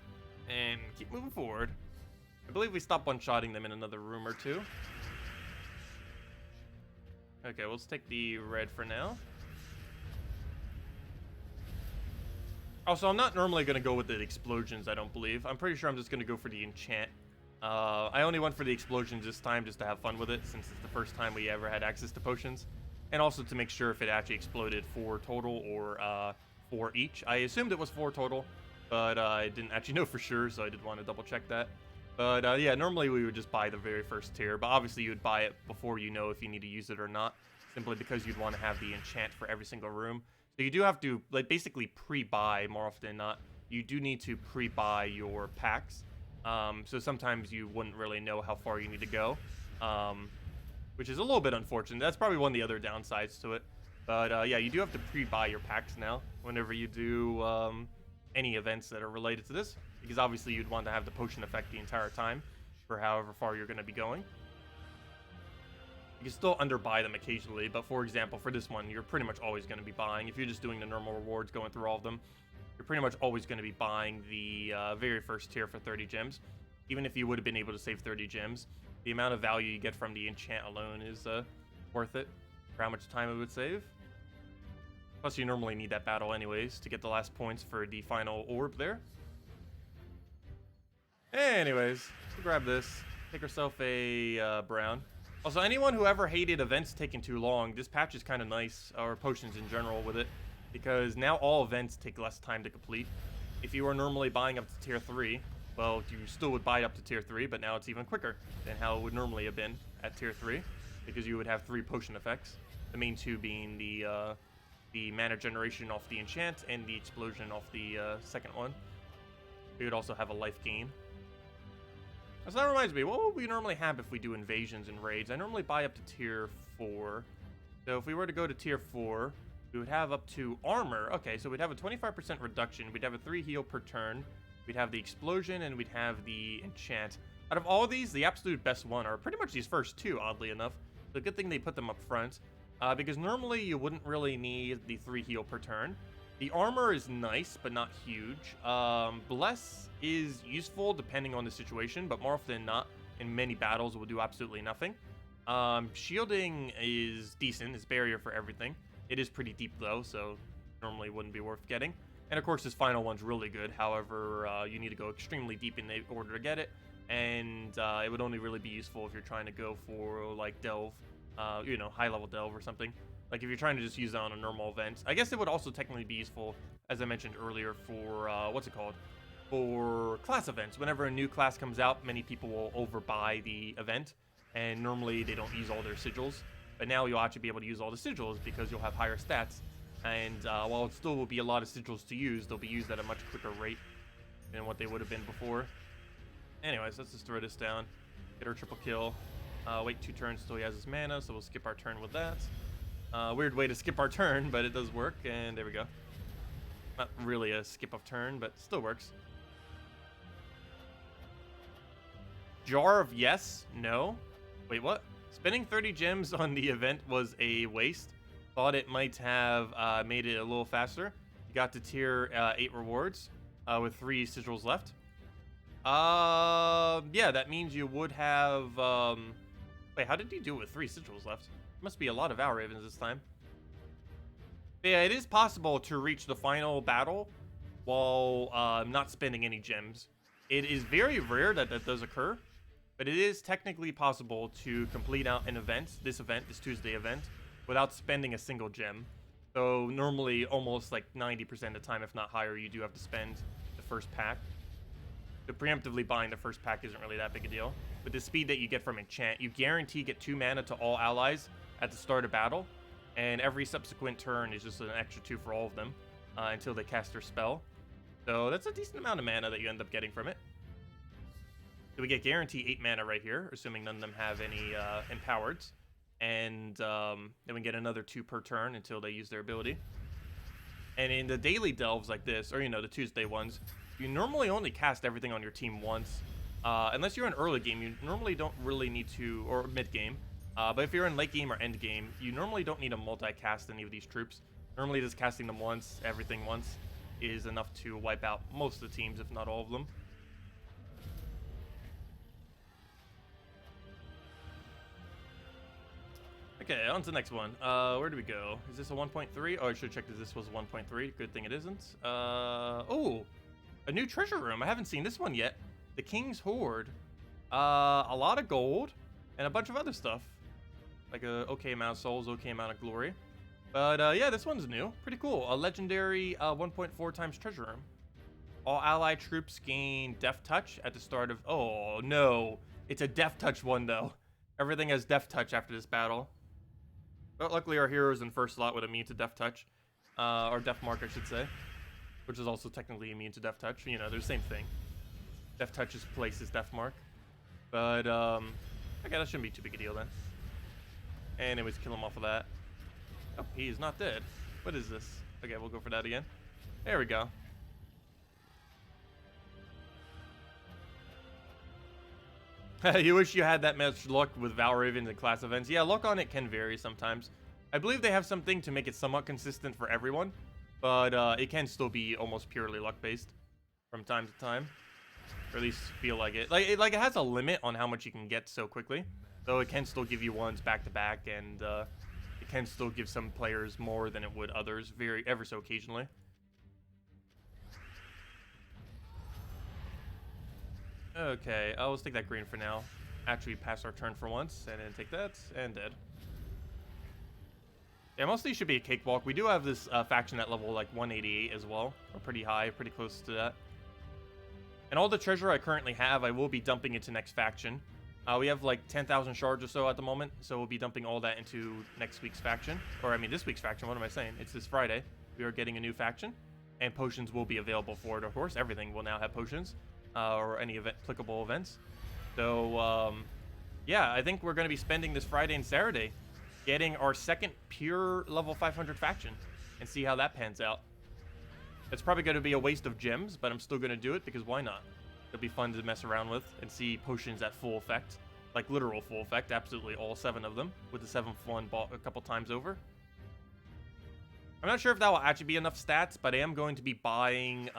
Speaker 1: And keep moving forward. I believe we stopped one-shotting them in another room or 2. Okay, let's take the red for now. Also, I'm not normally going to go with the explosions, I don't believe. I'm pretty sure I'm just going to go for the enchant. I only went for the explosions this time just to have fun with it, since it's the first time we ever had access to potions. And also to make sure if it actually exploded 4 total or 4 each. I assumed it was 4 total. but I didn't actually know for sure, so I did want to double check that. But yeah, normally we would just buy the very first tier, but obviously you would buy it before you know if you need to use it or not, simply because you'd want to have the enchant for every single room. So you do have to, like, basically pre-buy more often than not. You do need to pre-buy your packs. So sometimes you wouldn't really know how far you need to go, which is a little bit unfortunate. That's probably one of the other downsides to it. But yeah, you do have to pre-buy your packs now whenever you do any events that are related to this, because obviously you'd want to have the potion effect the entire time for however far you're going to be going. You can still underbuy them occasionally, but for example, for this one, you're pretty much always going to be buying. If you're just doing the normal rewards, going through all of them, you're pretty much always going to be buying the very first tier for 30 gems. Even if you would have been able to save 30 gems, the amount of value you get from the enchant alone is worth it for how much time it would save. Plus, you normally need that battle anyways to get the last points for the final orb there. Anyways, we'll grab this. Take herself a brown. Also, anyone who ever hated events taking too long, this patch is kind of nice, or potions in general with it, because now all events take less time to complete. If you were normally buying up to tier 3, well, you still would buy up to tier 3, but now it's even quicker than how it would normally have been at tier 3, because you would have 3 potion effects, the main 2 being the mana generation off the enchant and the explosion off the second one. You would also have a life gain. So that reminds me, what would we normally have if we do invasions and raids? I normally buy up to tier 4. So if we were to go to tier 4, we would have up to armor. Okay, so we'd have a 25% reduction. We'd have a 3 heal per turn. We'd have the explosion, and we'd have the enchant. Out of all of these, the absolute best one are pretty much these first 2, oddly enough. So good thing they put them up front. Because normally you wouldn't really need the 3 heal per turn. The armor is nice, but not huge. Bless is useful depending on the situation, but more often than not, in many battles, it will do absolutely nothing. Shielding is decent. It's barrier for everything. It is pretty deep, though, so normally wouldn't be worth getting. And, of course, this final one's really good. However, you need to go extremely deep in order to get it. And it would only really be useful if you're trying to go for, like, delve. You know, high-level delve or something. Like, if you're trying to just use it on a normal event. I guess it would also technically be useful, as I mentioned earlier, for, what's it called? For class events. Whenever a new class comes out, many people will overbuy the event, and normally they don't use all their sigils. But now you'll actually be able to use all the sigils because you'll have higher stats. And while it still will be a lot of sigils to use, they'll be used at a much quicker rate than what they would have been before. Anyways, let's just throw this down. Get our triple kill. Wait 2 turns till he has his mana, so we'll skip our turn with that. Weird way to skip our turn, but it does work, and there we go. Not really a skip of turn, but still works. Jar of yes? No? Wait, what? Spending 30 gems on the event was a waste. Thought it might have made it a little faster. You got to tier 8 rewards with 3 sigils left. Yeah, that means you would have... Wait, how did you do it with 3 sigils left? Must be a lot of Owl Ravens this time. But yeah, it is possible to reach the final battle while not spending any gems. It is very rare that that does occur, but it is technically possible to complete out an event, this Tuesday event, without spending a single gem. So normally almost like 90% of the time, if not higher, you do have to spend the first pack. So preemptively buying the first pack isn't really that big a deal. With the speed that you get from enchant, you guarantee get 2 mana to all allies at the start of battle, and every subsequent turn is just an extra 2 for all of them until they cast their spell. So that's a decent amount of mana that you end up getting from it. So we get guarantee 8 mana right here, assuming none of them have any empowereds. And then we get another 2 per turn until they use their ability. And in the daily delves like this, or the Tuesday ones, you normally only cast everything on your team once. Unless you're in early game, you normally don't really need to, or mid game. But if you're in late game or end game, you normally don't need to multi-cast any of these troops. Normally just casting them once, everything once, is enough to wipe out most of the teams, if not all of them. Okay, on to the next one. Where do we go? Is this a 1.3? Oh, I should check that this was 1.3. Good thing it isn't. Oh, a new treasure room. I haven't seen this one yet. The King's Hoard. A lot of gold and a bunch of other stuff. Like a okay amount of souls, okay amount of glory. But yeah, this one's new. Pretty cool. A legendary 1.4 times treasure room. All ally troops gain Death Touch at the start of... Oh, no. It's a Death Touch one, though. Everything has Death Touch after this battle. But luckily, our heroes in first slot would immune to Death Touch. Or Death Mark, I should say. Which is also technically immune to Death Touch. You know, they're the same thing. Death Touch's place is Death Mark. But, okay, that shouldn't be too big a deal then. And anyways, kill him off of that. Oh, he is not dead. What is this? Okay, we'll go for that again. There we go. You wish you had that much luck with Valravens and class events. Yeah, luck on it can vary sometimes. I believe they have something to make it somewhat consistent for everyone, but it can still be almost purely luck-based from time to time. Or at least feel like it. Like it has a limit on how much you can get so quickly. Though it can still give you ones back-to-back, and it can still give some players more than it would others, ever so occasionally. Okay, let's take that green for now. Actually, pass our turn for once, and then take that, and dead. Yeah, most of these should be a cakewalk. We do have this faction at level, like, 188 as well. Or pretty high, pretty close to that. And all the treasure I currently have, I will be dumping into next faction. We have, like, 10,000 shards or so at the moment, so we'll be dumping all that into next week's faction. Or, I mean, this week's faction, what am I saying? It's this Friday. We are getting a new faction, and potions will be available for it, of course. Everything will now have potions. Or any applicable events. So, yeah, I think we're going to be spending this Friday and Saturday getting our second pure level 500 faction and see how that pans out. It's probably going to be a waste of gems, but I'm still going to do it because why not? It'll be fun to mess around with and see potions at full effect. Like literal full effect, absolutely all 7 of them, with the 7th one bought a couple times over. I'm not sure if that will actually be enough stats, but I am going to be buying...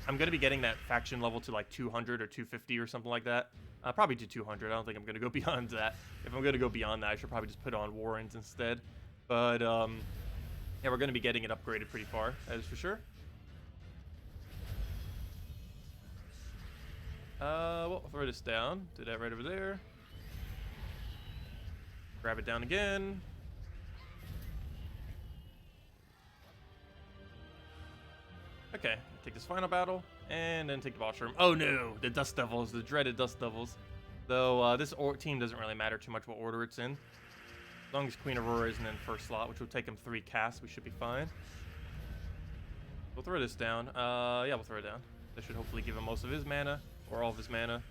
Speaker 1: I'm going to be getting that faction level to like 200 or 250 or something like that. Probably to 200. I don't think I'm going to go beyond that. If I'm going to go beyond that, I should probably just put on Warrens instead. But, yeah, we're going to be getting it upgraded pretty far, that is for sure. We'll throw this down. Do that right over there. Grab it down again. Okay, take this final battle, and then take the boss room. Oh no, the Dust Devils, the dreaded Dust Devils. Though this team doesn't really matter too much what order it's in. As long as Queen Aurora isn't in first slot, which will take him 3 casts, we should be fine. We'll throw this down. Yeah, we'll throw it down. That should hopefully give him most of his mana, or all of his mana.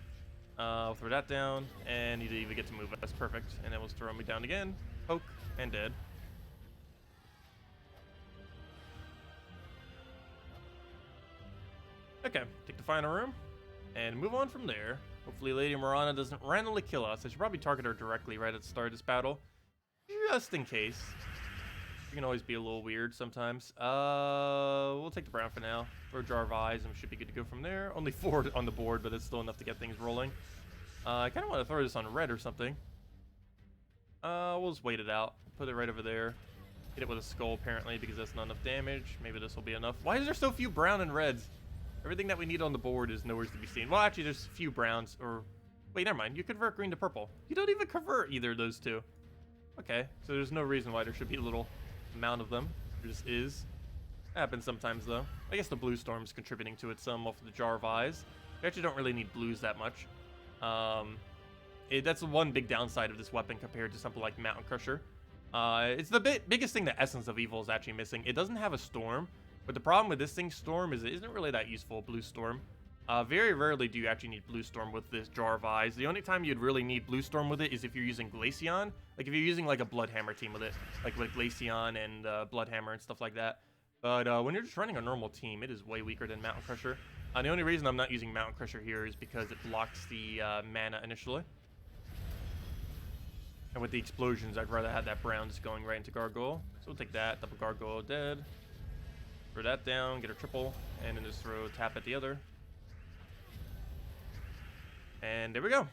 Speaker 1: We'll throw that down, and he didn't even get to move. That's perfect. And then we'll throw me down again. Poke, and dead. Okay, take the final room, and move on from there. Hopefully Lady Mirana doesn't randomly kill us. I should probably target her directly right at the start of this battle, just in case. She can always be a little weird sometimes. We'll take the brown for now. Throw a Jar of Eyes, and we should be good to go from there. Only 4 on the board, but it's still enough to get things rolling. I kind of want to throw this on red or something. We'll just wait it out. Put it right over there. Hit it with a skull, apparently, because that's not enough damage. Maybe this will be enough. Why is there so few brown and reds? Everything that we need on the board is nowhere to be seen. Well, actually, there's a few browns, or... Wait, never mind. You convert green to purple. You don't even convert either of those two. Okay, so there's no reason why there should be a little amount of them. There just is. Happens sometimes, though. I guess the blue storm's contributing to it some off of the Jar of Eyes. We actually don't really need blues that much. That's the one big downside of this weapon compared to something like Mountain Crusher. It's the biggest thing the Essence of Evil is actually missing. It doesn't have a storm. But the problem with this thing's storm is it isn't really that useful, blue storm. Very rarely do you actually need blue storm with this Jar of Eyes. The only time you'd really need blue storm with it is if you're using Glaceon. Like if you're using like a Bloodhammer team with it. Like with Glaceon and Bloodhammer and stuff like that. But when you're just running a normal team, it is way weaker than Mountain Crusher. The only reason I'm not using Mountain Crusher here is because it blocks the mana initially. And with the explosions, I'd rather have that brown just going right into Gargoyle. So we'll take that, double Gargoyle dead. Throw that down, get a triple, and then just throw tap at the other. And there we go.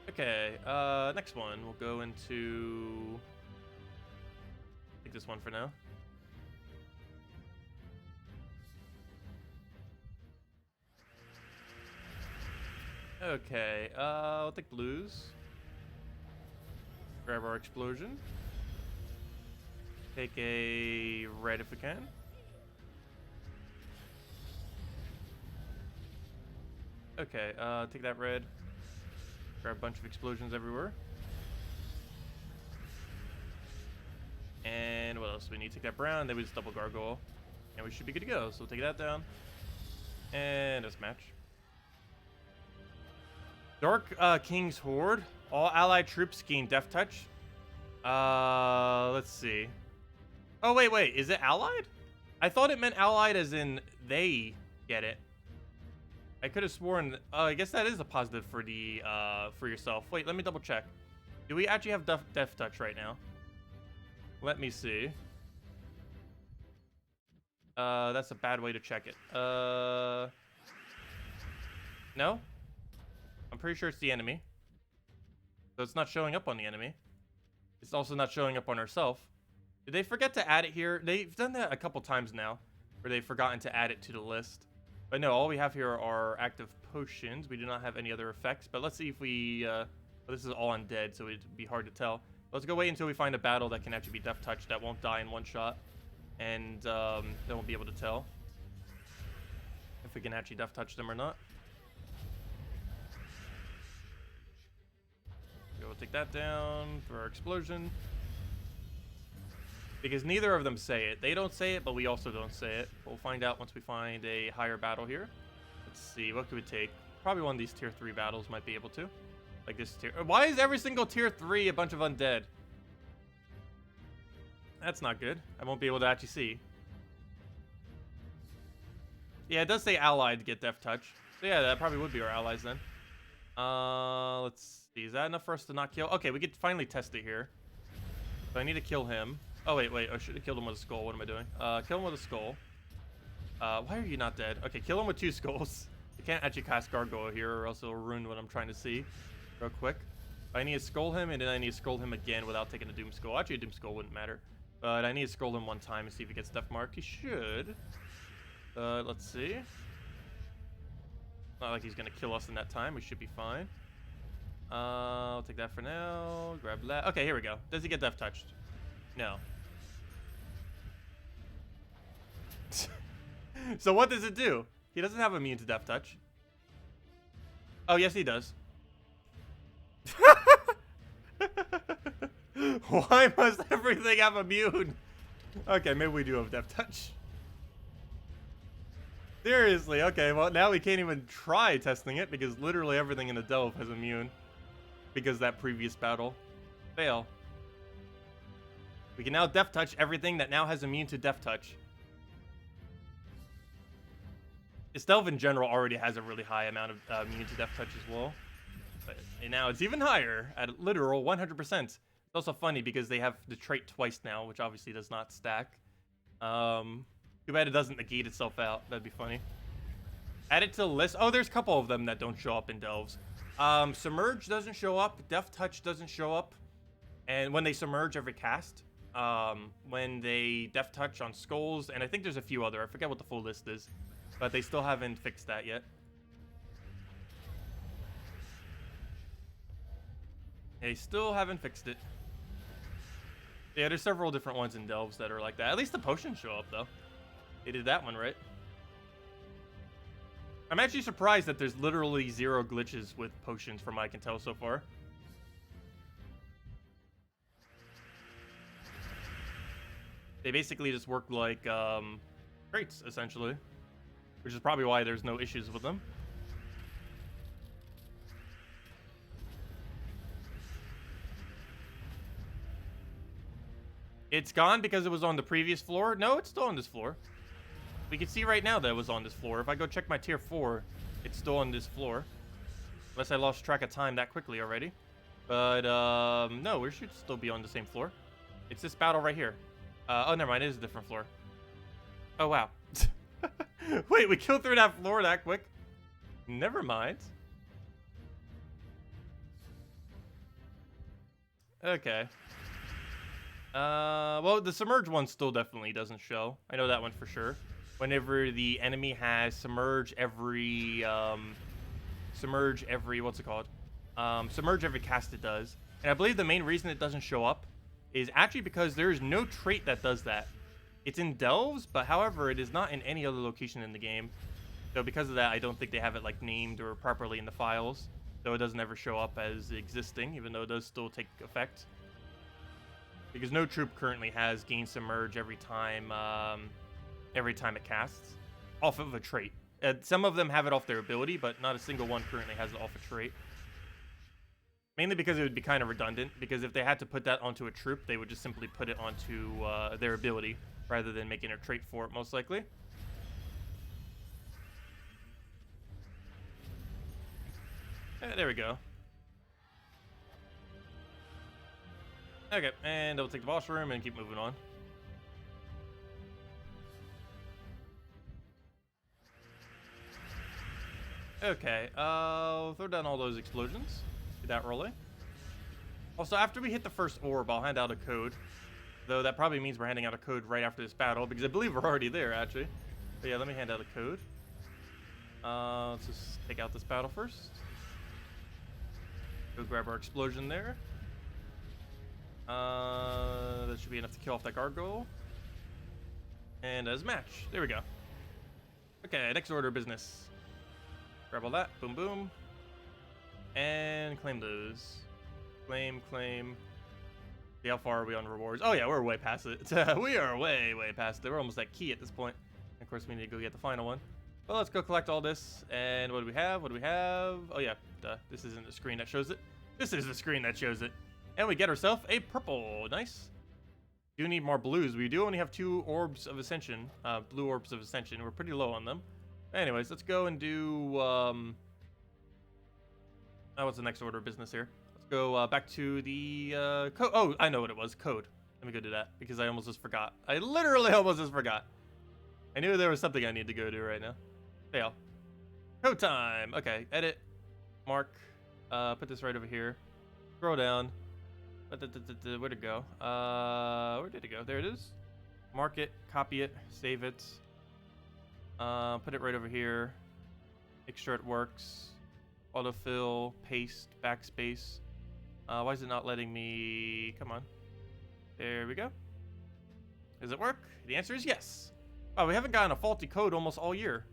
Speaker 1: Okay, next one. We'll go into... take this one for now. Okay, I'll take blues. Grab our explosion. Take a red if we can. Okay, take that red. Grab a bunch of explosions everywhere. And what else do we need? Take that brown, then we just double gargoyle. And we should be good to go. So we'll take that down. And let's match. Dark King's Horde. All allied troops gain Death Touch. Let's see. Oh, wait. Is it allied? I thought it meant allied as in they get it. I could have sworn. I guess that is a positive for the for yourself. Wait, let me double check. Do we actually have Death Touch right now? Let me see. That's a bad way to check it. No? I'm pretty sure it's the enemy. So it's not showing up on the enemy. It's also not showing up on ourselves. Did they forget to add it here? They've done that a couple times now, where they've forgotten to add it to the list. But no, all we have here are active potions. We do not have any other effects. But let's see if we... well, this is all undead, so it'd be hard to tell. Let's go wait until we find a battle that can actually be Death Touch that won't die in one shot. And then we'll be able to tell if we can actually Death Touch them or not. We'll take that down for our explosion. Because neither of them say it. They don't say it, but we also don't say it. We'll find out once we find a higher battle here. Let's see, what could we take? Probably one of these tier 3 battles might be able to. Like this tier... Why is every single tier 3 a bunch of undead? That's not good. I won't be able to actually see. Yeah, it does say allied to get Death Touch. So yeah, that probably would be our allies then. Let's see. Is that enough for us to not kill? Okay, we could finally test it here. So I need to kill him. Oh, wait. I should have killed him with a skull. What am I doing? Kill him with a skull. Why are you not dead? Okay, kill him with 2 skulls. You can't actually cast Gargoyle here, or else it'll ruin what I'm trying to see. Real quick. I need to skull him, and then I need to skull him again without taking a Doom Skull. Actually, a Doom Skull wouldn't matter. But I need to skull him one time and see if he gets Death Marked. He should. Let's see. Not like he's going to kill us in that time. We should be fine. I'll take that for now. Grab that. Okay, here we go. Does he get Death Touched? No. So what does it do? He doesn't have immune to Death Touch. Oh, yes, he does. Why must everything have immune? Okay, maybe we do have Death Touch. Seriously, okay, well, now we can't even try testing it because literally everything in the delve has immune. Because that previous battle. Fail. We can now Death Touch everything that now has immune to Death Touch. This delve in general already has a really high amount of immune to Death Touch as well. But now it's even higher at literal 100%. It's also funny because they have the trait twice now, which obviously does not stack. Too bad it doesn't negate itself out. That'd be funny. Add it to the list. Oh, there's a couple of them that don't show up in delves. Submerge doesn't show up. Death Touch doesn't show up. And when they submerge every cast. When they Death Touch on skulls. And I think there's a few other. I forget what the full list is. But they still haven't fixed that yet. They still haven't fixed it. Yeah, there's several different ones in delves that are like that. At least the potions show up, though. They did that one, right? I'm actually surprised that there's literally 0 glitches with potions from what I can tell so far. They basically just work like traits, essentially. Which is probably why there's no issues with them. It's gone because it was on the previous floor? No, it's still on this floor. We can see right now that it was on this floor. If I go check my tier 4, it's still on this floor. Unless I lost track of time that quickly already. But, no, we should still be on the same floor. It's this battle right here. Oh, never mind. It is a different floor. Oh, wow. Wait, we killed through that floor that quick? Never mind. Okay. Well, the submerge one still definitely doesn't show. I know that one for sure. Whenever the enemy has submerge every, what's it called? Submerge every cast it does. And I believe the main reason it doesn't show up is actually because there is no trait that does that. It's in delves, but however, it is not in any other location in the game. So because of that, I don't think they have it like named or properly in the files. So it doesn't ever show up as existing, even though it does still take effect. Because no troop currently has gain submerge every time it casts off of a trait. Some of them have it off their ability, but not a single one currently has it off a trait. Mainly because it would be kind of redundant, because if they had to put that onto a troop, they would just simply put it onto their ability, rather than making a trait for it, most likely. There we go. Okay, and I'll take the boss room and keep moving on. Okay, I'll throw down all those explosions. Get that rolling. Also, after we hit the first orb, I'll hand out a code. Though that probably means we're handing out a code right after this battle, because I believe we're already there, actually. But yeah, let me hand out a code. Let's just take out this battle first. Go grab our explosion there. That should be enough to kill off that gargoyle. And as match. There we go. Okay, next order of business. Grab all that. Boom, boom. And claim those. Claim. See, how far are we on rewards? Oh yeah, we're way past it. We are way past it. We're almost at key at this point. And of course, we need to go get the final one. Well, let's go collect all this. And what do we have? Oh yeah, this isn't the screen that shows it. This is the screen that shows it. And we get ourselves a purple. Nice. Do need more blues. We do only have 2 orbs of ascension. Blue orbs of ascension. We're pretty low on them. Anyways, let's go and do... what's the next order of business here? Let's go back to the code. Oh, I know what it was. Code. Let me go do that because I almost just forgot. I literally almost just forgot. I knew there was something I need to go do right now. Fail. Code time. Okay, edit. Mark. Put this right over here. Scroll down. Where'd it go? Where did it go? There it is. Mark it, copy it, save it. Put it right over here. Make sure it works. Autofill, paste, backspace. Why is it not letting me? Come on. There we go. Does it work? The answer is yes. Oh, we haven't gotten a faulty code almost all year.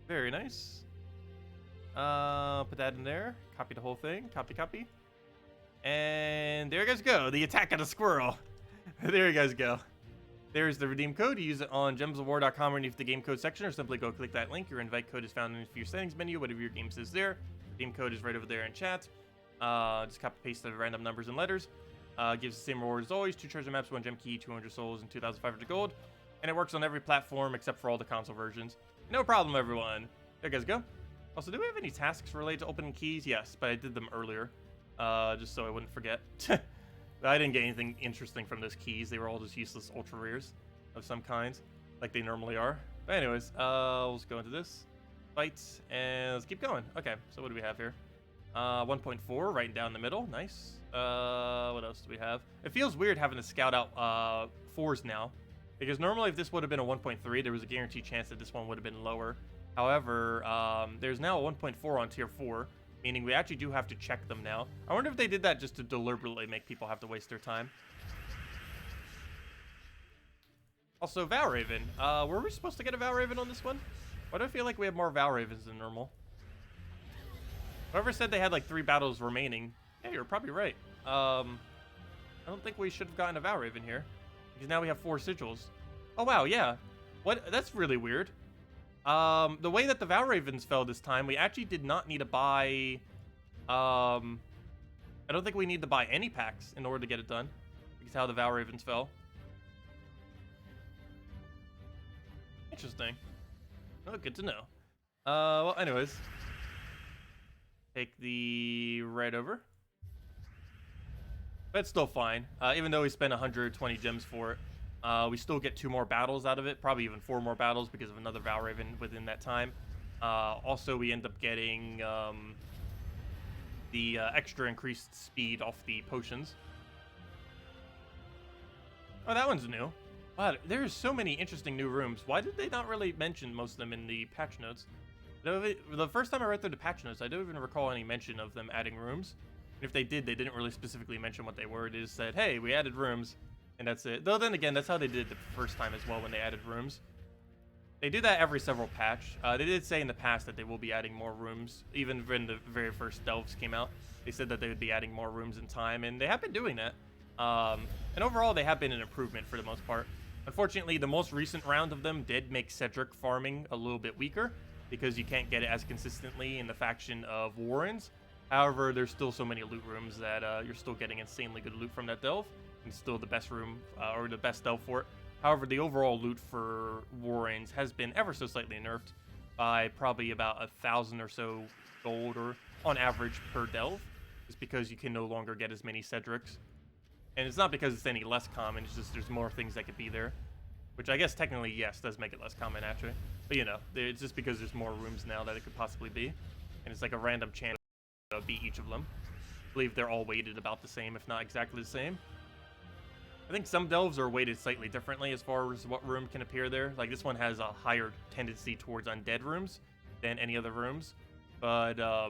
Speaker 1: Very nice. Put that in there. Copy the whole thing. Copy. And there you guys go. The attack of the squirrel. There you guys go. There's the redeem code. You use it on gemsofwar.com underneath the game code section, or simply go click that link. Your invite code is found in your settings menu, whatever your game says there. Redeem code is right over there in chat. Just copy paste the random numbers and letters. Gives the same reward as always: 2 treasure maps, 1 gem key, 200 souls, and 2,500 gold. And it works on every platform except for all the console versions. No problem, everyone. There you guys go. Also, do we have any tasks related to opening keys? Yes, but I did them earlier. Just so I wouldn't forget. I didn't get anything interesting from those keys. They were all just useless ultra rares of some kind, like they normally are. But anyways, let's go into this fight and let's keep going. Okay, so what do we have here? 1.4 right down the middle. Nice. What else do we have? It feels weird having to scout out 4s now, because normally if this would have been a 1.3, there was a guaranteed chance that this one would have been lower. However, there's now a 1.4 on tier 4. Meaning we actually do have to check them now. I wonder if they did that just to deliberately make people have to waste their time. Also, Valraven. Were we supposed to get a Valraven on this one? Why do I feel like we have more Valravens than normal? Whoever said they had like 3 battles remaining, yeah, you're probably right. I don't think we should have gotten a Valraven here, because now we have 4 sigils. Oh wow, yeah. What? That's really weird. The way that the Valravens fell this time, we actually did not need to buy, I don't think we need to buy any packs in order to get it done, because how the Valravens fell. Interesting. Oh, good to know. Well, anyways. Take the red over. But it's still fine, even though we spent 120 gems for it. We still get 2 more battles out of it, probably even 4 more battles because of another Valraven within that time. Also, we end up getting the extra increased speed off the potions. Oh, that one's new. Wow, there's so many interesting new rooms. Why did they not really mention most of them in the patch notes? The first time I read through the patch notes, I don't even recall any mention of them adding rooms. And if they did, they didn't really specifically mention what they were. They just said, hey, we added rooms. And that's it. Though then again, that's how they did it the first time as well when they added rooms. They do that every several patch. They did say in the past that they will be adding more rooms. Even when the very first delves came out, they said that they would be adding more rooms in time, and they have been doing that. And overall, they have been an improvement for the most part. Unfortunately, the most recent round of them did make Cedric farming a little bit weaker because you can't get it as consistently in the faction of Warrens. However, there's still so many loot rooms that you're still getting insanely good loot from that delve, and still the best room or the best delve for it. However, the overall loot for Warrens has been ever so slightly nerfed by probably about 1,000 or so gold, or on average per delve, just because you can no longer get as many Cedrics. And it's not because it's any less common, it's just there's more things that could be there. Which I guess technically, yes, does make it less common, actually. But you know, it's just because there's more rooms now that it could possibly be. And it's like a random chance to beat each of them. I believe they're all weighted about the same, if not exactly the same. I think some delves are weighted slightly differently as far as what room can appear there. Like this one has a higher tendency towards undead rooms than any other rooms. But I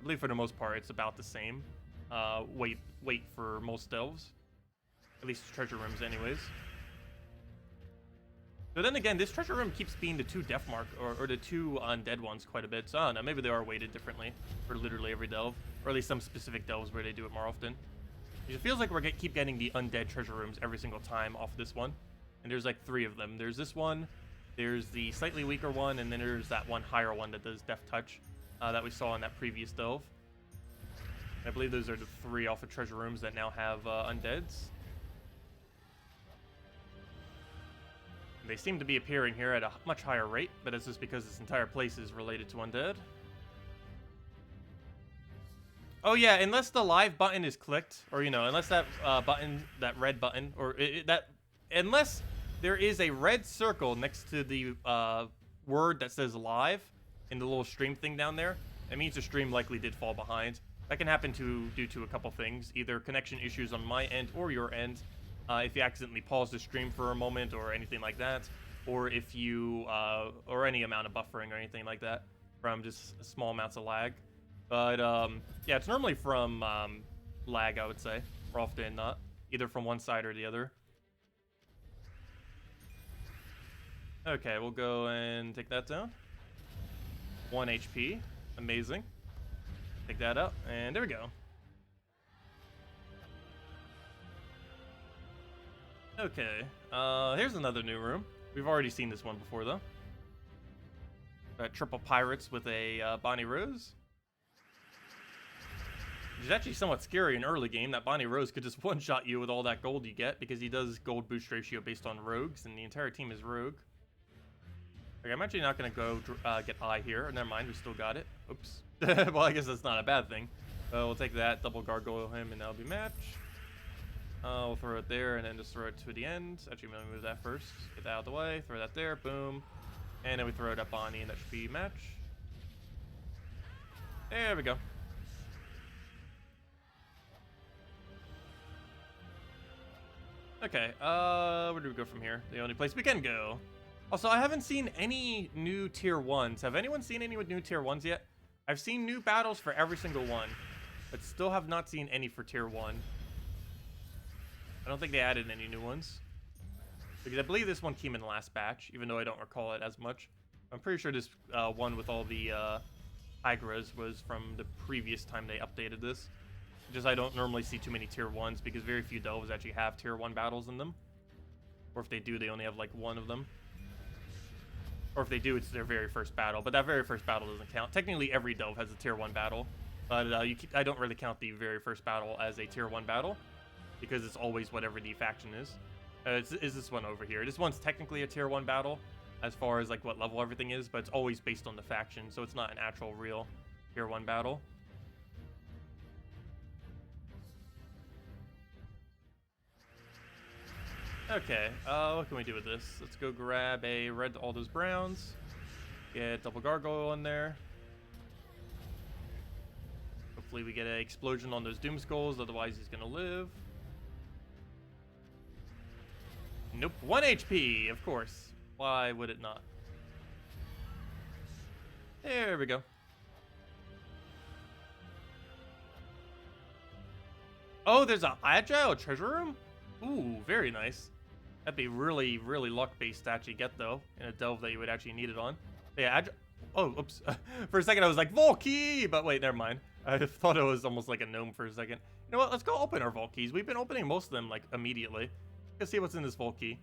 Speaker 1: believe for the most part, it's about the same weight for most delves. At least treasure rooms anyways. But then again, this treasure room keeps being the 2 death mark, or the 2 undead ones quite a bit. So I don't know, maybe they are weighted differently for literally every delve. Or at least some specific delves where they do it more often. It feels like we keep getting the undead treasure rooms every single time off this one. And there's like 3 of them. There's this one, there's the slightly weaker one, and then there's that one higher one that does Death Touch that we saw in that previous delve. I believe those are the 3 alpha treasure rooms that now have undeads. They seem to be appearing here at a much higher rate, but it's just because this entire place is related to undead. Oh yeah, unless the live button is clicked, or you know, unless that button, that red button, or unless there is a red circle next to the word that says live in the little stream thing down there, it means the stream likely did fall behind. That can happen due to a couple things, either connection issues on my end or your end. If you accidentally pause the stream for a moment or anything like that, or if you, or any amount of buffering or anything like that from just small amounts of lag. But, yeah, it's normally from lag, I would say, more often than not, either from one side or the other. Okay, we'll go and take that down. 1 HP, amazing. Take that up, and there we go. Okay, here's another new room. We've already seen this one before, though. Got triple pirates with a Bonnie Rose. Which is actually somewhat scary in early game. That Bonnie Rose could just one-shot you with all that gold you get, because he does gold boost ratio based on rogues, and the entire team is rogue. Okay, I'm actually not going to go get eye here. Never mind, we still got it. Oops. Well, I guess that's not a bad thing. We'll take that, double gargoyle him, and that'll be match. We'll throw it there and then just throw it to the end. Actually, I'm gonna move that first. Get that out of the way. Throw that there. Boom. And then we throw it up Bonnie, and that should be match. There we go. Okay, where do we go from here? The only place we can go. Also, I haven't seen any new tier 1s. Have anyone seen any with new tier 1s yet? I've seen new battles for every single one, but still have not seen any for tier 1. I don't think they added any new ones. Because I believe this one came in the last batch, even though I don't recall it as much. I'm pretty sure this one with all the Hygras was from the previous time they updated this. Just I don't normally see too many tier 1s because very few delves actually have tier 1 battles in them. Or if they do, they only have like one of them. Or if they do, it's their very first battle. But that very first battle doesn't count. Technically, every delve has a tier 1 battle. But I don't really count the very first battle as a tier 1 battle, because it's always whatever the faction is. Is this one over here. This one's technically a tier 1 battle, as far as like what level everything is, but it's always based on the faction, so it's not an actual real tier 1 battle. Okay, what can we do with this? Let's go grab a red to all those browns. Get double gargoyle in there. Hopefully we get an explosion on those doom skulls, otherwise he's gonna live. Nope, 1 HP, of course. Why would it not? There we go. Oh, there's an agile treasure room? Ooh, very nice. That'd be really, really luck-based to actually get, though, in a delve that you would actually need it on. But yeah, oh, oops. For a second, I was like, Vault Key! But wait, never mind. I thought it was almost like a gnome for a second. You know what? Let's go open our Vault Keys. We've been opening most of them, like, immediately. Let's see what's in this Vault Key.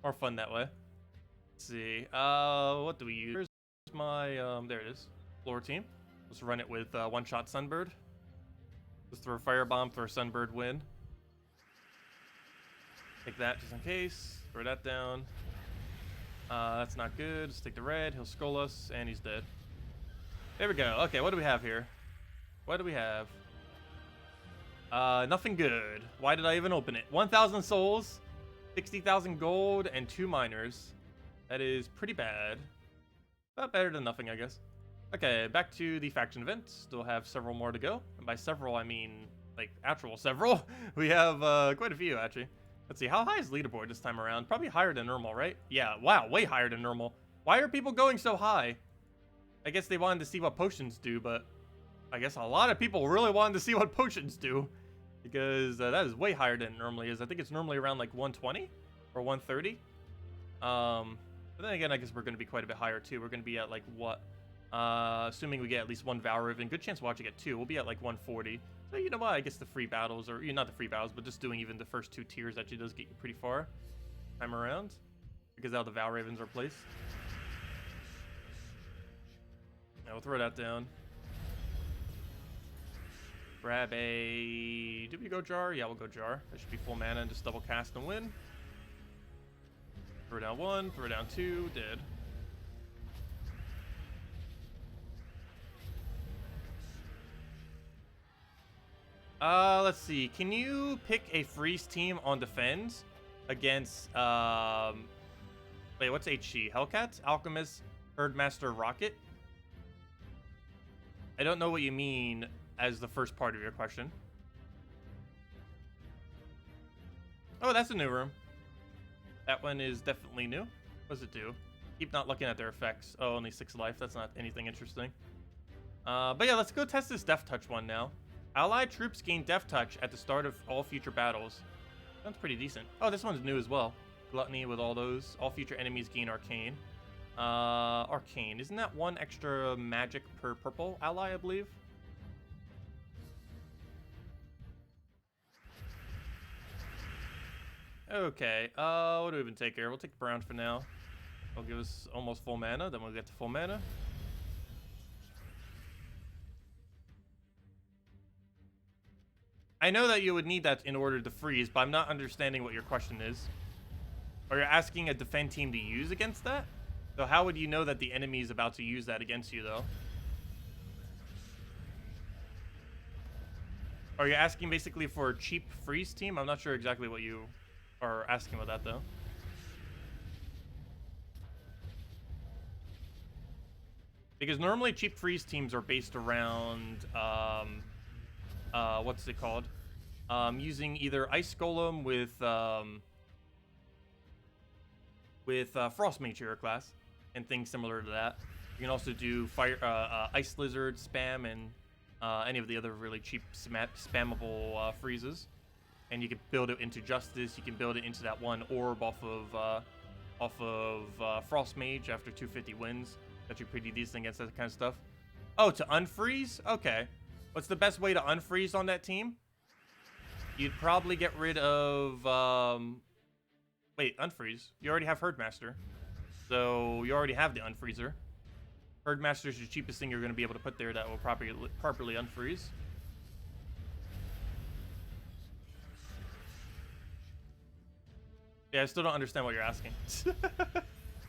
Speaker 1: More fun that way. Let's see. What do we use? Where's my, there it is. Floor team. Let's run it with one-shot Sunbird. Let's throw a Firebomb, throw a Sunbird, win. Take that just in case. Throw that down. That's not good. Let's take the red. He'll skull us, and he's dead. There we go. Okay, what do we have here? What do we have? Nothing good. Why did I even open it? 1,000 souls, 60,000 gold, and 2 miners. That is pretty bad. But better than nothing, I guess. Okay, back to the faction event. Still have several more to go. And by several, I mean, like, actual several. We have quite a few, actually. Let's see, how high is leaderboard this time around? Probably higher than normal, right? Yeah, wow, way higher than normal. Why are people going so high? I guess they wanted to see what potions do, but I guess a lot of people really wanted to see what potions do. Because that is way higher than it normally is. I think it's normally around like 120 or 130. But then again, I guess we're going to be quite a bit higher too. We're going to be at like what? Assuming we get at least 1 Vow Riven. Good chance we'll actually get 2. We'll be at like 140. So you know what? I guess the free battles, or not the free battles, but just doing even the first 2 tiers actually does get you pretty far. Time around. Because now the Vow Ravens are placed. Now we'll throw that down. Grab a... Did we go jar? Yeah, we'll go jar. That should be full mana and just double cast and win. Throw down 1, throw down 2, dead. Let's see. Can you pick a freeze team on defend against, wait, what's HC? Hellcat? Alchemist? Herdmaster? Rocket? I don't know what you mean as the first part of your question. Oh, that's a new room. That one is definitely new. What does it do? Keep not looking at their effects. Oh, only 6 life. That's not anything interesting. But yeah, let's go test this Death Touch one now. Allied troops gain Death Touch at the start of all future battles. Sounds pretty decent. Oh, this one's new as well. Gluttony with all those. All future enemies gain Arcane. Arcane. Isn't that 1 extra magic per purple ally, I believe? Okay, what do we even take here? We'll take brown for now. It'll give us almost full mana, then we'll get to full mana. I know that you would need that in order to freeze, but I'm not understanding what your question is. Are you asking a defend team to use against that? So how would you know that the enemy is about to use that against you, though? Are you asking basically for a cheap freeze team? I'm not sure exactly what you are asking about that, though. Because normally cheap freeze teams are based around, what's it called? Using either Ice Golem with Frost Mage hero class and things similar to that. You can also do fire, Ice Lizard, Spam, and any of the other really cheap spammable freezes. And you can build it into Justice. You can build it into that 1 orb off of Frost Mage after 250 wins. That's pretty decent against that kind of stuff. Oh, to unfreeze? Okay. What's the best way to unfreeze on that team? You'd probably get rid of... Wait, unfreeze. You already have Herdmaster. So you already have the unfreezer. Herdmaster is the cheapest thing you're going to be able to put there that will properly unfreeze. Yeah, I still don't understand what you're asking.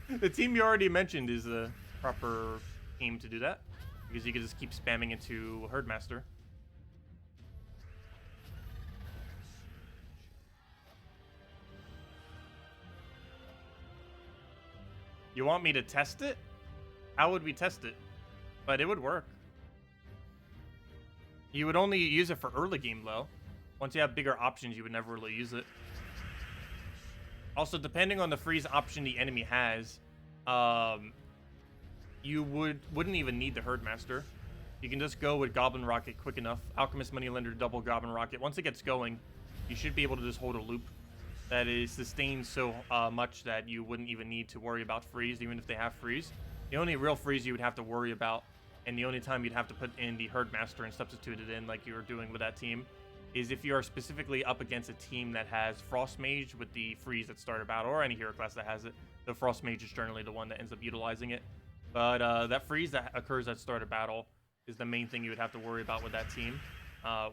Speaker 1: The team you already mentioned is the proper team to do that. Because you can just keep spamming into Herdmaster. You want me to test it? How would we test it? But it would work. You would only use it for early game, though. Once you have bigger options, you would never really use it. Also, depending on the freeze option the enemy has, you wouldn't even need the Herdmaster. You can just go with Goblin Rocket quick enough. Alchemist Moneylender, double Goblin Rocket. Once it gets going, you should be able to just hold a loop that is sustained so much that you wouldn't even need to worry about freeze, even if they have freeze. The only real freeze you would have to worry about, and the only time you'd have to put in the Herdmaster and substitute it in like you were doing with that team, is if you are specifically up against a team that has Frost Mage with the freeze at start of battle, or any hero class that has it. The Frost Mage is generally the one that ends up utilizing it. But that freeze that occurs at start of battle is the main thing you would have to worry about with that team,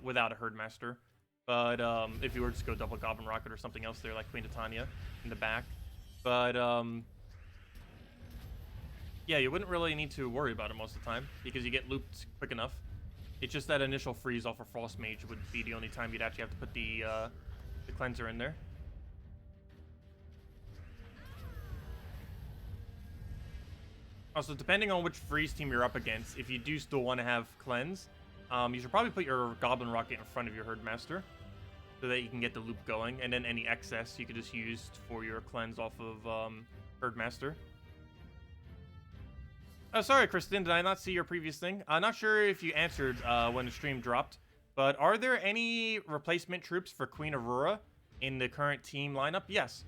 Speaker 1: without a Herdmaster. But if you were to just go double Goblin Rocket or something else there, like Queen Titania in the back. But yeah, you wouldn't really need to worry about it most of the time, because you get looped quick enough. It's just that initial freeze off of Frost Mage would be the only time you'd actually have to put the cleanser in there. Also, depending on which freeze team you're up against, if you do still want to have cleanse, you should probably put your Goblin Rocket in front of your Herdmaster, so that you can get the loop going, and then any excess you could just use for your cleanse off of Herdmaster. Oh, sorry, Kristen, did I not see your previous thing? I'm not sure if you answered when the stream dropped, but are there any replacement troops for Queen Aurora in the current team lineup? Yes.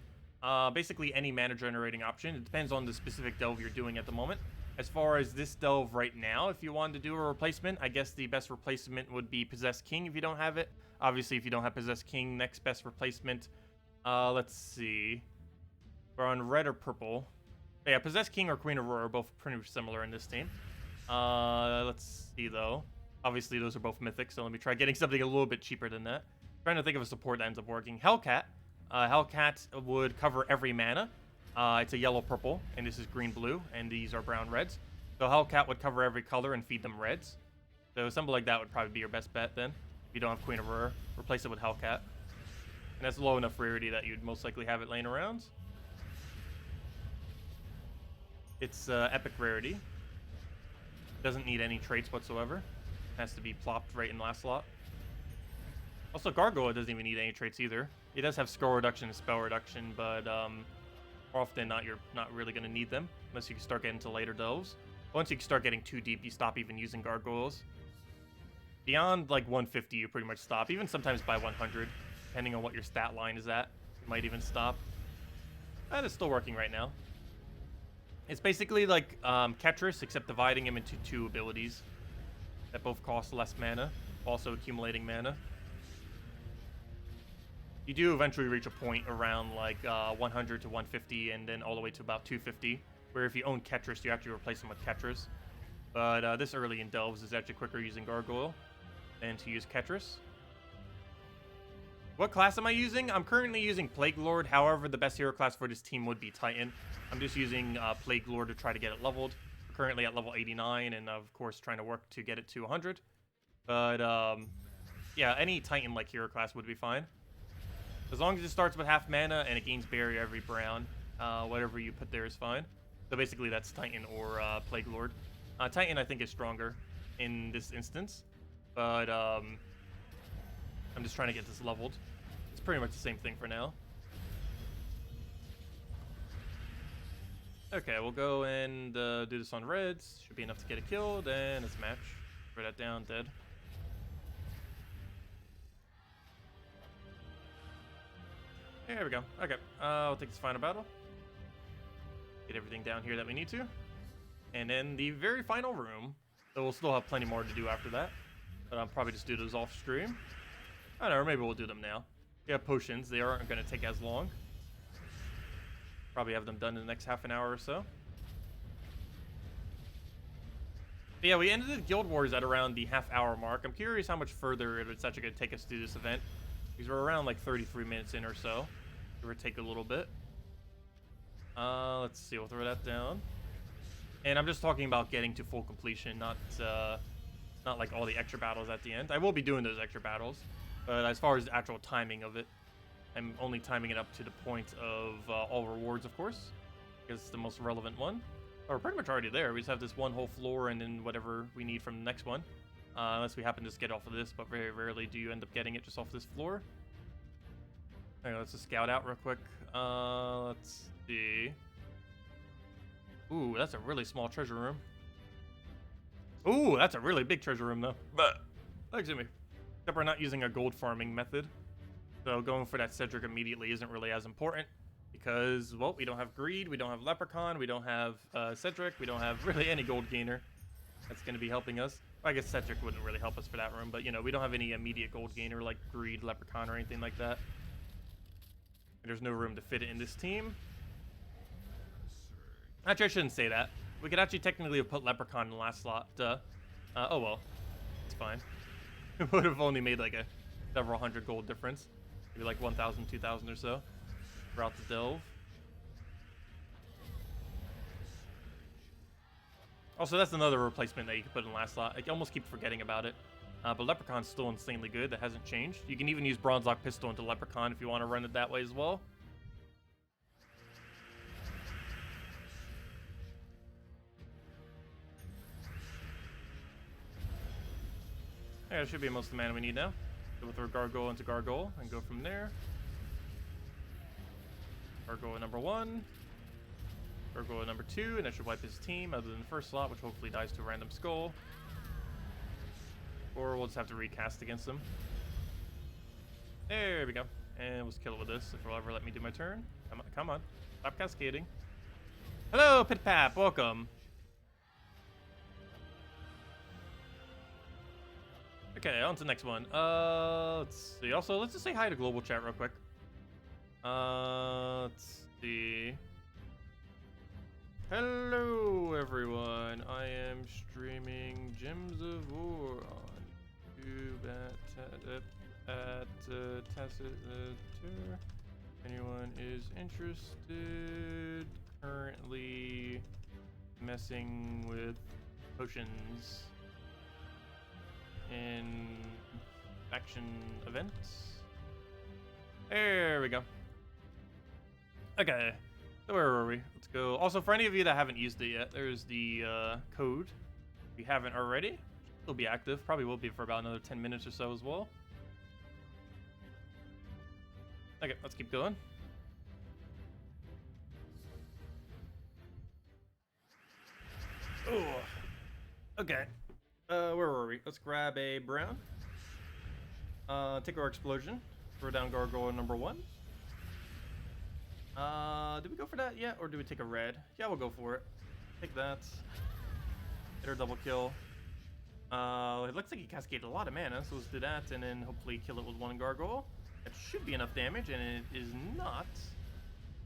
Speaker 1: Basically any mana generating option. It depends on the specific delve you're doing at the moment. As far as this delve right now, if you wanted to do a replacement, I guess the best replacement would be Possessed King if you don't have it. Obviously, if you don't have Possessed King, next best replacement, let's see. We're on red or purple. Yeah, Possessed King or Queen Aurora are both pretty similar in this team. Let's see, though. Obviously, those are both mythic, so let me try getting something a little bit cheaper than that. Trying to think of a support that ends up working. Hellcat. Hellcat would cover every mana. It's a yellow-purple, and this is green-blue, and these are brown-reds. So Hellcat would cover every color and feed them reds. So something like that would probably be your best bet then. If you don't have Queen Aurora, replace it with Hellcat. And that's low enough rarity that you'd most likely have it laying around. It's epic rarity. Doesn't need any traits whatsoever. Has to be plopped right in the last slot. Also, Gargoyle doesn't even need any traits either. It does have scroll reduction and spell reduction, but more often than not, you're not really going to need them unless you can start getting to later delves. Once you start getting too deep, you stop even using Gargoyles. Beyond like 150, you pretty much stop. Even sometimes by 100, depending on what your stat line is at, you might even stop. That is still working right now. It's basically like Ketris, except dividing him into two abilities that both cost less mana, also accumulating mana. You do eventually reach a point around like 100 to 150 and then all the way to about 250, where if you own Ketris, you actually replace him with Ketris. But this early in delves is actually quicker using Gargoyle than to use Ketris. What class am I using? I'm currently using Plague Lord. However, the best hero class for this team would be Titan. I'm just using Plague Lord to try to get it leveled. We're currently at level 89 and of course trying to work to get it to 100. But yeah, any Titan-like hero class would be fine. As long as it starts with half mana and it gains barrier every brown, whatever you put there is fine. So basically that's Titan or Plague Lord. Titan I think is stronger in this instance, but I'm just trying to get this leveled. It's pretty much the same thing for now. Okay, we'll go and do this on reds. Should be enough to get it killed, and it's a match. Throw that down, dead. There we go. Okay, I'll take this final battle. Get everything down here that we need to. And then the very final room. So we'll still have plenty more to do after that. But I'll probably just do those off stream. I don't know, maybe we'll do them now. We have potions. They aren't going to take as long. Probably have them done in the next half an hour or so. But yeah, we ended the Guild Wars at around the half-hour mark. I'm curious how much further it's actually going to take us through this event. Because we're around like 33 minutes in or so. Give or take a little bit. Let's see, we'll throw that down. And I'm just talking about getting to full completion, not like all the extra battles at the end. I will be doing those extra battles. But as far as the actual timing of it, I'm only timing it up to the point of all rewards, of course. Because it's the most relevant one. Oh, we're pretty much already there. We just have this one whole floor and then whatever we need from the next one. Unless we happen to just get off of this, but very rarely do you end up getting it just off this floor. Okay, let's just scout out real quick. Let's see. Ooh, that's a really small treasure room. Ooh, that's a really big treasure room, though. But, excuse me. Except we're not using a gold farming method. So going for that Cedric immediately isn't really as important because, well, we don't have Greed, we don't have Leprechaun, we don't have Cedric, we don't have really any gold gainer that's going to be helping us. I guess Cedric wouldn't really help us for that room, but, you know, we don't have any immediate gold gainer like Greed, Leprechaun, or anything like that. There's no room to fit it in this team. Actually, I shouldn't say that. We could actually technically have put Leprechaun in the last slot. Oh well. It's fine. It would have only made like a several hundred gold difference. Maybe like 1,000, 2,000 or so throughout the delve. Also, that's another replacement that you could put in the last slot. I almost keep forgetting about it. But Leprechaun's still insanely good. That hasn't changed. You can even use Bronze Lock Pistol into Leprechaun if you want to run it that way as well. Yeah, that should be most of the mana we need now. Go with our Gargoyle into Gargoyle and go from there. Gargoyle number 1. Gargoyle number 2, and that should wipe his team other than the first slot, which hopefully dies to a random skull. Or we'll just have to recast against them. There we go. And we'll just kill it with this if it'll ever let me do my turn. Come on, come on. Stop cascading. Hello, Pit Pap. Welcome. Okay, on to the next one. Let's see. Also, let's just say hi to global chat real quick. Let's see. Hello, everyone. I am streaming Gems of War on YouTube at Tacet. Anyone is interested? Currently messing with potions in faction events. There we go. Okay, so where were we? Let's go. Also, for any of you that haven't used it yet, there's the code. If you haven't already, it'll be active. Probably will be for about another 10 minutes or so as well. Okay, let's keep going. Oh, okay. Where were we? Let's grab a brown. Take our explosion. Throw down Gargoyle number 1. Did we go for that yet, or do we take a red? Yeah, we'll go for it. Take that. Hit our double kill. It looks like he cascaded a lot of mana, so let's do that, and then hopefully kill it with 1 Gargoyle. That should be enough damage, and it is not.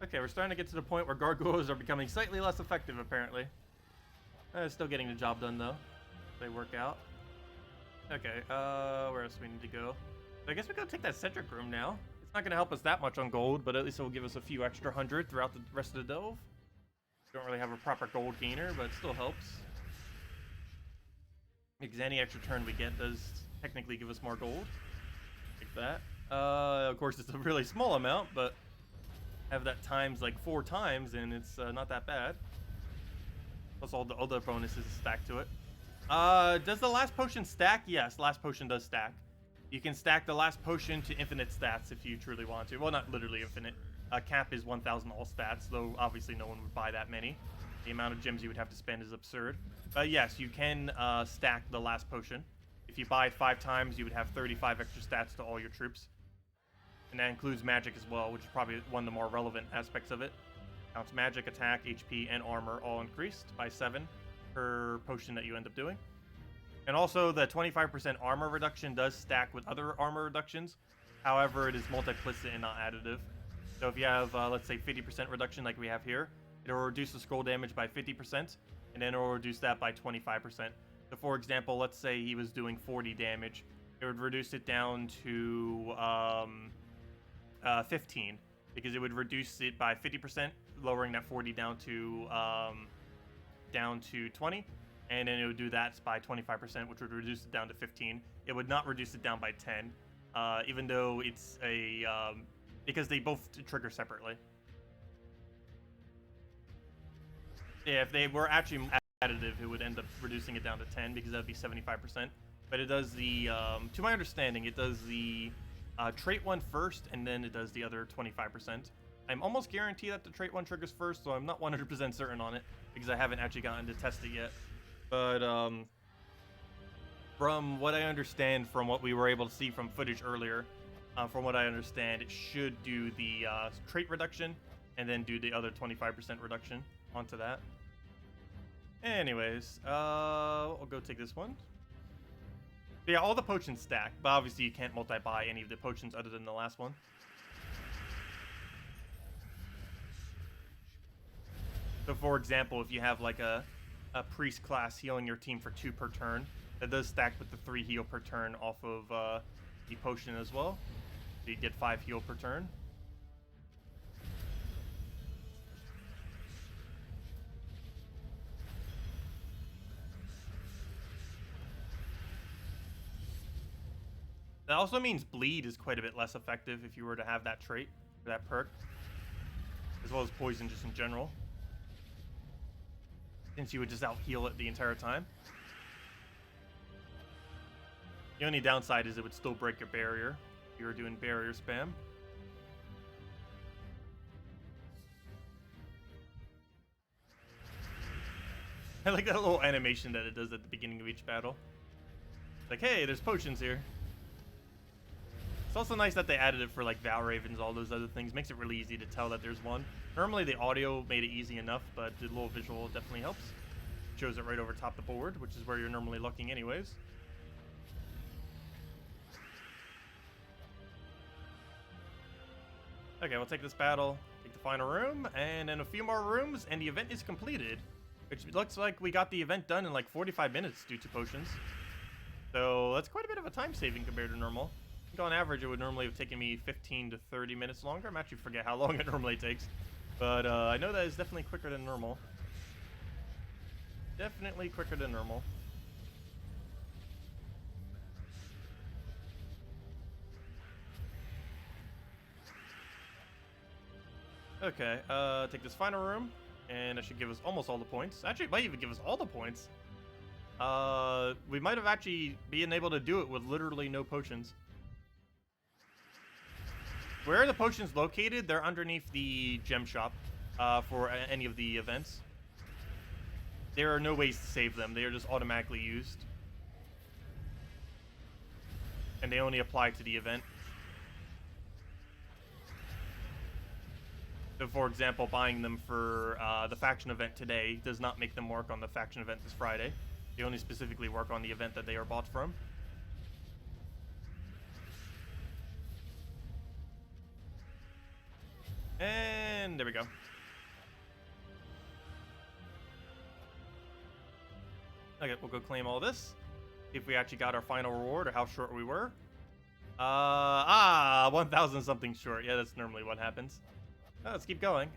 Speaker 1: Okay, we're starting to get to the point where Gargoyles are becoming slightly less effective, apparently. Still getting the job done, though. They work out. Okay, where else do we need to go? So I guess we gotta take that Cedric room now. It's not gonna help us that much on gold, but at least it will give us a few extra 100 throughout the rest of the delve. Don't really have a proper gold gainer, but it still helps. Because any extra turn we get does technically give us more gold. Like that. Of course, it's a really small amount, but have that times like 4 times, and it's not that bad. Plus all the other bonuses stacked to it. Does the last potion stack? Yes, last potion does stack. You can stack the last potion to infinite stats if you truly want to. Well, not literally infinite. Cap is 1,000 all stats, though obviously no one would buy that many. The amount of gems you would have to spend is absurd. But yes, you can stack the last potion. If you buy 5 times, you would have 35 extra stats to all your troops. And that includes magic as well, which is probably one of the more relevant aspects of it. Counts magic, attack, HP, and armor all increased by 7 per potion that you end up doing. And also, the 25% armor reduction does stack with other armor reductions. However, it is multiplicit and not additive. So if you have, let's say, 50% reduction like we have here, it'll reduce the scroll damage by 50%, and then it'll reduce that by 25%. So for example, let's say he was doing 40 damage. It would reduce it down to 15, because it would reduce it by 50%, lowering that 40 down to 20. And then it would do that by 25%, which would reduce it down to 15. It would not reduce it down by 10, even though it's a... because they both trigger separately. Yeah, if they were actually additive, it would end up reducing it down to 10, because that would be 75%. But it does the... to my understanding, it does the trait one first, and then it does the other 25%. I'm almost guaranteed that the trait one triggers first, so I'm not 100% certain on it, because I haven't actually gotten to test it yet. But from what I understand from what we were able to see from footage earlier, From what I understand, it should do the trait reduction and then do the other 25% reduction onto that. Anyways, I'll go take this one. But yeah, all the potions stack, but obviously you can't multi-buy any of the potions other than the last one. So for example, if you have like a priest class healing your team for 2 per turn, that does stack with the 3 heal per turn off of the potion as well. So you get 5 heal per turn. That also means bleed is quite a bit less effective if you were to have that trait, or that perk, as well as poison just in general, since you would just out heal it the entire time. The only downside is it would still break your barrier if you were doing barrier spam. I like that little animation that it does at the beginning of each battle. Like, hey, there's potions here. It's also nice that they added it for like Valravens, all those other things. Makes it really easy to tell that there's one. Normally the audio made it easy enough, but the little visual definitely helps. Shows it right over top the board, which is where you're normally looking anyways. Okay, we'll take this battle, take the final room, and then a few more rooms, and the event is completed. Which looks like we got the event done in like 45 minutes due to potions. So that's quite a bit of a time saving compared to normal. I think on average it would normally have taken me 15 to 30 minutes longer. I'm actually forget how long it normally takes. But I know that is definitely quicker than normal. Definitely quicker than normal. Okay, take this final room, and that should give us almost all the points. Actually, it might even give us all the points. We might have actually been able to do it with literally no potions. Where are the potions located? They're underneath the gem shop for any of the events. There are no ways to save them. They are just automatically used. And they only apply to the event. So for example, buying them for the faction event today does not make them work on the faction event this Friday. They only specifically work on the event that they are bought from. And there we go. Okay, we'll go claim all this. See if we actually got our final reward or how short we were. 1,000 something short. Yeah, that's normally what happens. Let's keep going.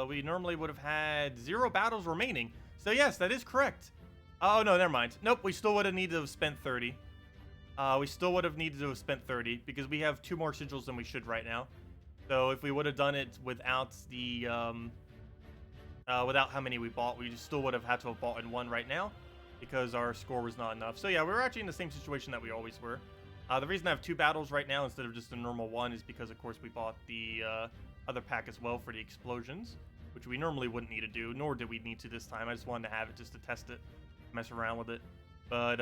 Speaker 1: We normally would have had 0 battles remaining. So yes, that is correct. Oh, no, never mind. Nope, we still would have needed to have spent 30. We still would have needed to have spent 30 because we have 2 more sigils than we should right now. So if we would have done it without the, without how many we bought, we still would have had to have bought in 1 right now because our score was not enough. So yeah, we were actually in the same situation that we always were. The reason I have 2 battles right now instead of just a normal 1 is because, of course, we bought the other pack as well for the explosions, which we normally wouldn't need to do, nor did we need to this time. I just wanted to have it just to test it, mess around with it. But,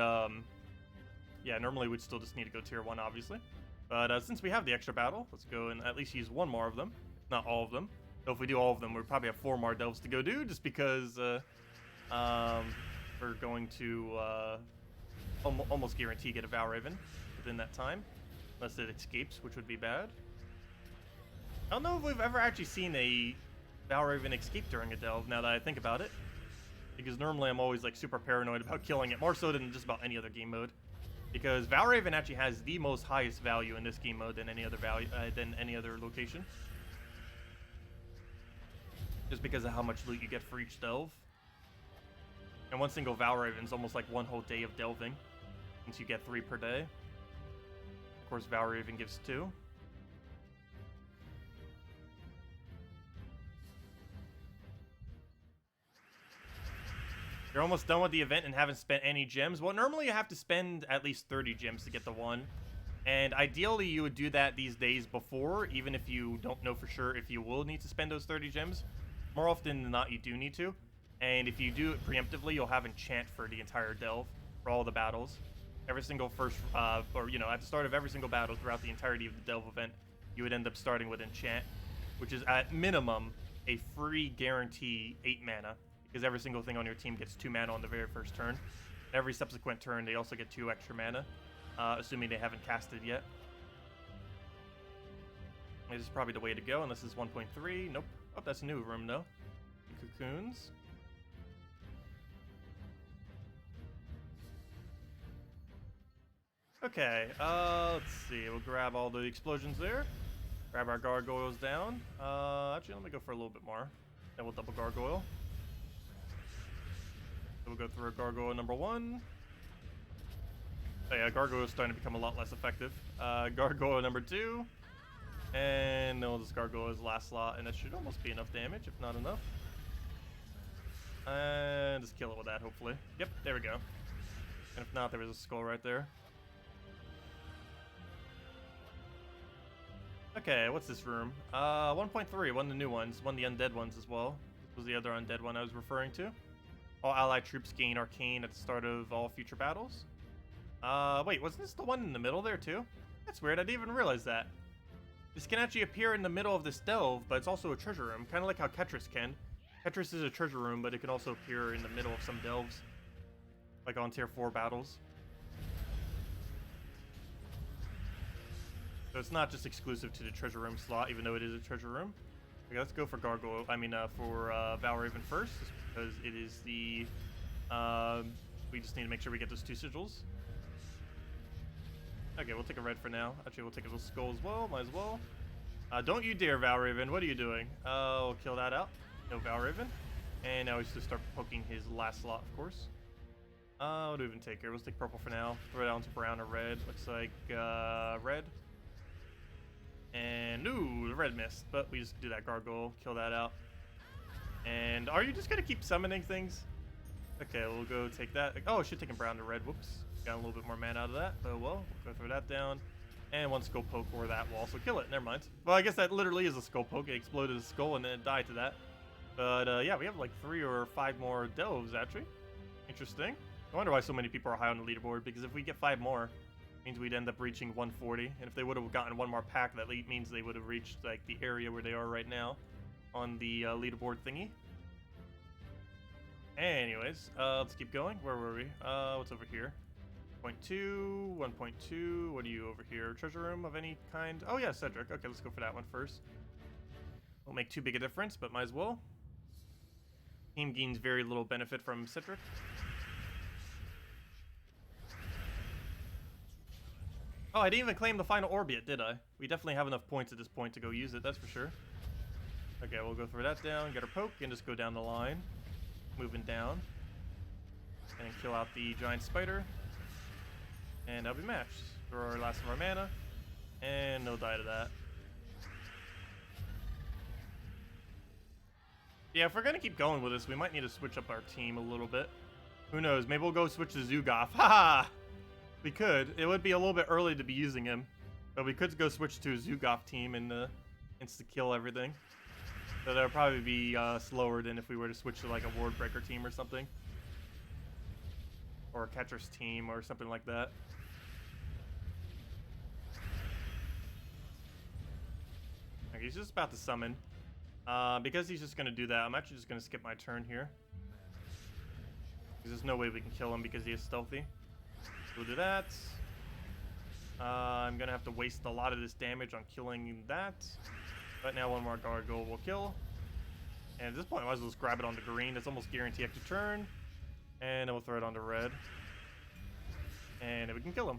Speaker 1: yeah, normally we'd still just need to go tier 1, obviously. But since we have the extra battle, let's go and at least use 1 more of them, if not all of them. So if we do all of them, we'll probably have 4 more delves to go do, just because we're going to almost guarantee get a Valraven within that time, unless it escapes, which would be bad. I don't know if we've ever actually seen a Valraven escape during a delve, now that I think about it. Because normally I'm always like super paranoid about killing it, more so than just about any other game mode. Because Valraven actually has the most highest value in this game mode than any other location. Just because of how much loot you get for each delve. And one single Valraven is almost like 1 whole day of delving, since you get 3 per day. Of course, Valraven gives 2. You're almost done with the event and haven't spent any gems. Well, normally you have to spend at least 30 gems to get the 1. And ideally you would do that these days before, even if you don't know for sure if you will need to spend those 30 gems. More often than not, you do need to. And if you do it preemptively, you'll have enchant for the entire delve, for all the battles. Every single first, or you know, at the start of every single battle throughout the entirety of the Delve event, you would end up starting with Enchant, which is at minimum a free guarantee 8 mana, because every single thing on your team gets 2 mana on the very first turn. Every subsequent turn, they also get 2 extra mana, assuming they haven't casted yet. This is probably the way to go, unless it's 1.3. Nope. Oh, that's a new room, though. Cocoons. Okay, let's see. We'll grab all the explosions there. Grab our gargoyles down. Actually, let me go for a little bit more. Then we'll double gargoyle. We'll go through gargoyle number 1. Oh yeah, gargoyle is starting to become a lot less effective. Gargoyle number 2. And then we'll just gargoyle his last slot, and that should almost be enough damage, if not enough. And just kill it with that, hopefully. Yep, there we go. And if not, there was a skull right there. Okay, what's this room? 1.3, one of the new ones, one of the undead ones as well. This was the other undead one I was referring to. All allied troops gain arcane at the start of all future battles. Wait, wasn't this the one in the middle there too? That's weird, I didn't even realize that. This can actually appear in the middle of this delve, but it's also a treasure room, kind of like how Ketris can. Ketris is a treasure room, but it can also appear in the middle of some delves, like on tier 4 battles. So it's not just exclusive to the treasure room slot, even though it is a treasure room. Okay, let's go for gargoyle. I mean, for Valraven first, just because it is the. We just need to make sure we get those 2 sigils. Okay, we'll take a red for now. Actually, we'll take a little skull as well. Might as well. Don't you dare, Valraven. What are you doing? We'll kill that out. No Valraven. And now we just start poking his last slot, of course. What do we even take here? Let's take purple for now. Throw it down to brown or red. Looks like red. And ooh, the red missed. But we just do that gargoyle. Kill that out. And are you just going to keep summoning things? Okay, we'll go take that. Oh, I should take him brown to red. Whoops. Got a little bit more mana out of that. Oh well, we'll go throw that down. And one skull poke or that will also kill it. Never mind. Well, I guess that literally is a skull poke. It exploded a skull and then it died to that. But yeah, we have like 3 or 5 more delves actually. Interesting. I wonder why so many people are high on the leaderboard, because if we get 5 more, it means we'd end up reaching 140. And if they would have gotten 1 more pack, that means they would have reached like the area where they are right now on the leaderboard thingy. Anyways, let's keep going. Where were we? What's over here? 1.2, 1.2. What are you over here? Treasure room of any kind? Oh yeah, Cedric. Okay, let's go for that one first. Won't make too big a difference, but might as well. Team gains very little benefit from Cedric. Oh, I didn't even claim the final orb yet, did I? We definitely have enough points at this point to go use it, that's for sure. Okay, we'll go throw that down, get our poke, and just go down the line. Moving down. And then kill out the giant spider. And that'll be matched. Throw our last of our mana. And no die to that. Yeah, if we're gonna keep going with this, we might need to switch up our team a little bit. Who knows? Maybe we'll go switch to Zhukov. Haha! We could. It would be a little bit early to be using him. But we could go switch to a Zhukov team and insta-kill everything. So that would probably be slower than if we were to switch to like a Ward Breaker team or something. Or a Catcher's team or something like that. Okay, he's just about to summon. Because he's just going to do that, I'm actually just going to skip my turn here. Because there's no way we can kill him because he is stealthy. We'll do that. I'm going to have to waste a lot of this damage on killing that. But now 1 more gargoyle will kill. And at this point, I might as well just grab it on the green. It's almost guaranteed extra turn. And then we'll throw it on the red. And then we can kill him.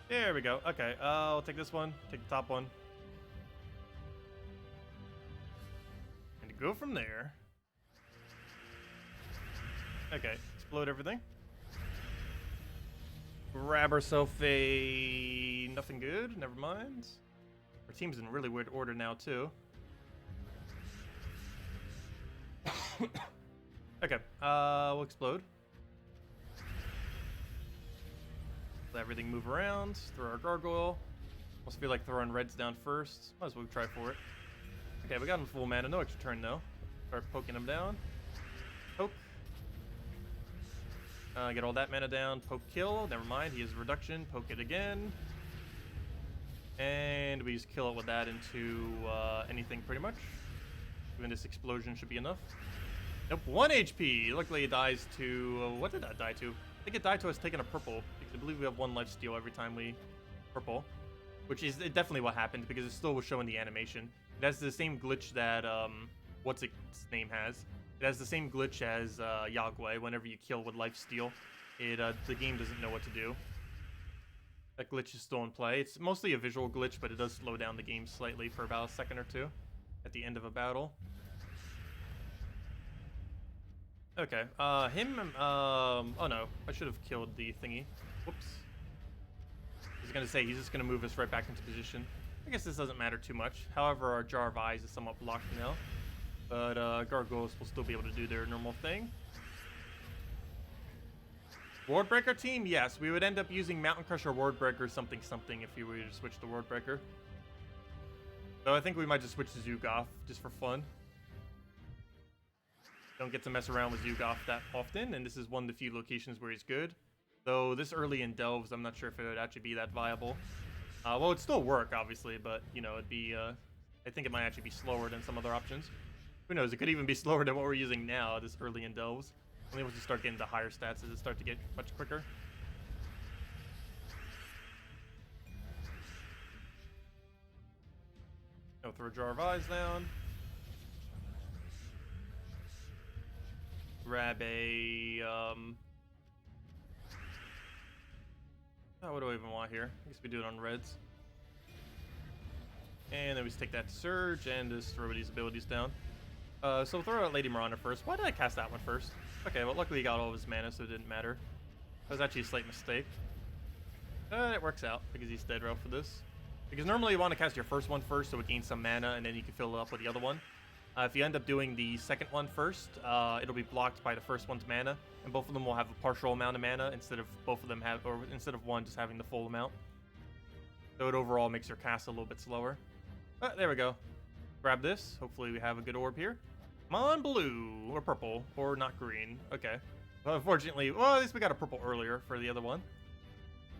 Speaker 1: There we go. Okay, I'll take this one. Take the top one. And go from there. Okay, explode everything. Grab ourselves a... nothing good, never mind. Our team's in really weird order now, too. Okay, we'll explode. Let everything move around, throw our gargoyle. Almost feel like throwing reds down first. Might as well try for it. Okay, we got him full mana, no extra turn though. Start poking him down. Poke. Get all that mana down. Poke kill. Never mind. He has reduction. Poke it again. And we just kill it with that into anything pretty much. Even this explosion should be enough. Nope, 1 HP. Luckily it dies to... what did that die to? I think it died to us taking a purple. Because I believe we have 1 life steal every time we purple. Which is definitely what happened because it still was showing the animation. It has the same glitch that... what's its name has. It has the same glitch as Yagway. Whenever you kill with life steal, the game doesn't know what to do. That glitch is still in play. It's mostly a visual glitch, but it does slow down the game slightly for about a second or two at the end of a battle. Okay, oh no, I should have killed the thingy. Whoops. I was gonna say, he's just gonna move us right back into position. I guess this doesn't matter too much. However, our Jar of Eyes is somewhat blocked now. But Gargoyles will still be able to do their normal thing. Ward Breaker team? Yes, we would end up using Mountain Crusher, Ward Breaker, something if you were to switch to Ward Breaker. So I think we might just switch to Zhukov, just for fun. Don't get to mess around with Zhukov that often, and this is one of the few locations where he's good. Though this early in Delves, I'm not sure if it would actually be that viable. Well, it'd still work, obviously, but, you know, it'd be, I think it might actually be slower than some other options. Who knows, it could even be slower than what we're using now, this early in Delves. Only once you start getting to higher stats does it start to get much quicker. I'll throw a Jar of Eyes down. Grab a, oh, what do I even want here? I guess we do it on reds. And then we just take that Surge and just throw these abilities down. So we'll throw out Lady Miranda first. Why did I cast that one first? Okay, well luckily he got all of his mana, so it didn't matter. That was actually a slight mistake. It works out, because he's dead row for this. Because normally you want to cast your first one first, so it gains some mana, and then you can fill it up with the other one. If you end up doing the second one first, it'll be blocked by the first one's mana, and both of them will have a partial amount of mana, instead of both of them have, or instead of one just having the full amount. So it overall makes your cast a little bit slower. But there we go. Grab this. Hopefully we have a good orb here. Come on, blue, or purple, or not green. Okay. Well, unfortunately, well, at least we got a purple earlier for the other one.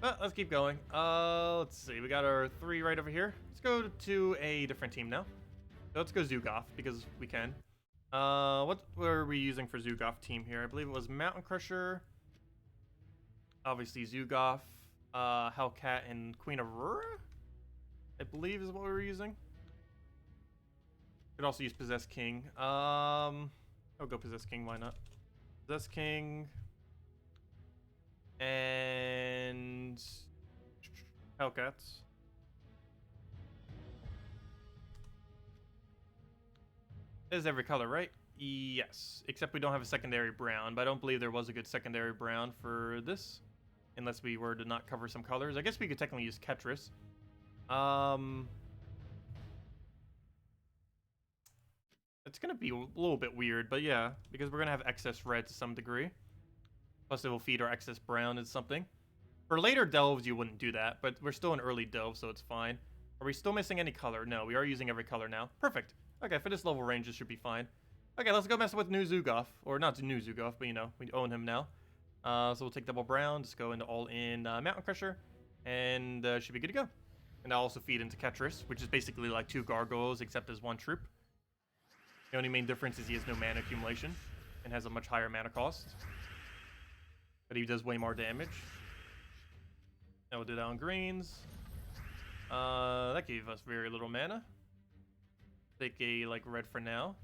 Speaker 1: But let's keep going. Let's see. We got our 3 right over here. Let's go to a different team now. So let's go Zhukov, because we can. What were we using for Zhukov team here? I believe it was Mountain Crusher. Obviously Zhukov, Hellcat, and Queen Aurora, I believe is what we were using. Could also use Possess King. I'll go Possess King, why not? Possess King. And Hellcats. Is every color, right? Yes. Except we don't have a secondary brown, but I don't believe there was a good secondary brown for this. Unless we were to not cover some colors. I guess we could technically use Ketris. It's gonna be a little bit weird, but yeah, because we're gonna have excess red to some degree. Plus it will feed our excess brown as something. For later delves, you wouldn't do that, but we're still in early delve, so it's fine. Are we still missing any color? No, we are using every color now. Perfect. Okay, for this level range, this should be fine. Okay, let's go mess with new Zhukov. Or not new Zhukov, but you know, we own him now. So we'll take double brown, just go into all-in Mountain Crusher, and should be good to go. And I'll also feed into Ketris, which is basically like 2 gargoyles, except as 1 troop. The only main difference is he has no mana accumulation, and has a much higher mana cost. But he does way more damage. Now we'll do that on greens. That gave us very little mana. Take a like red for now.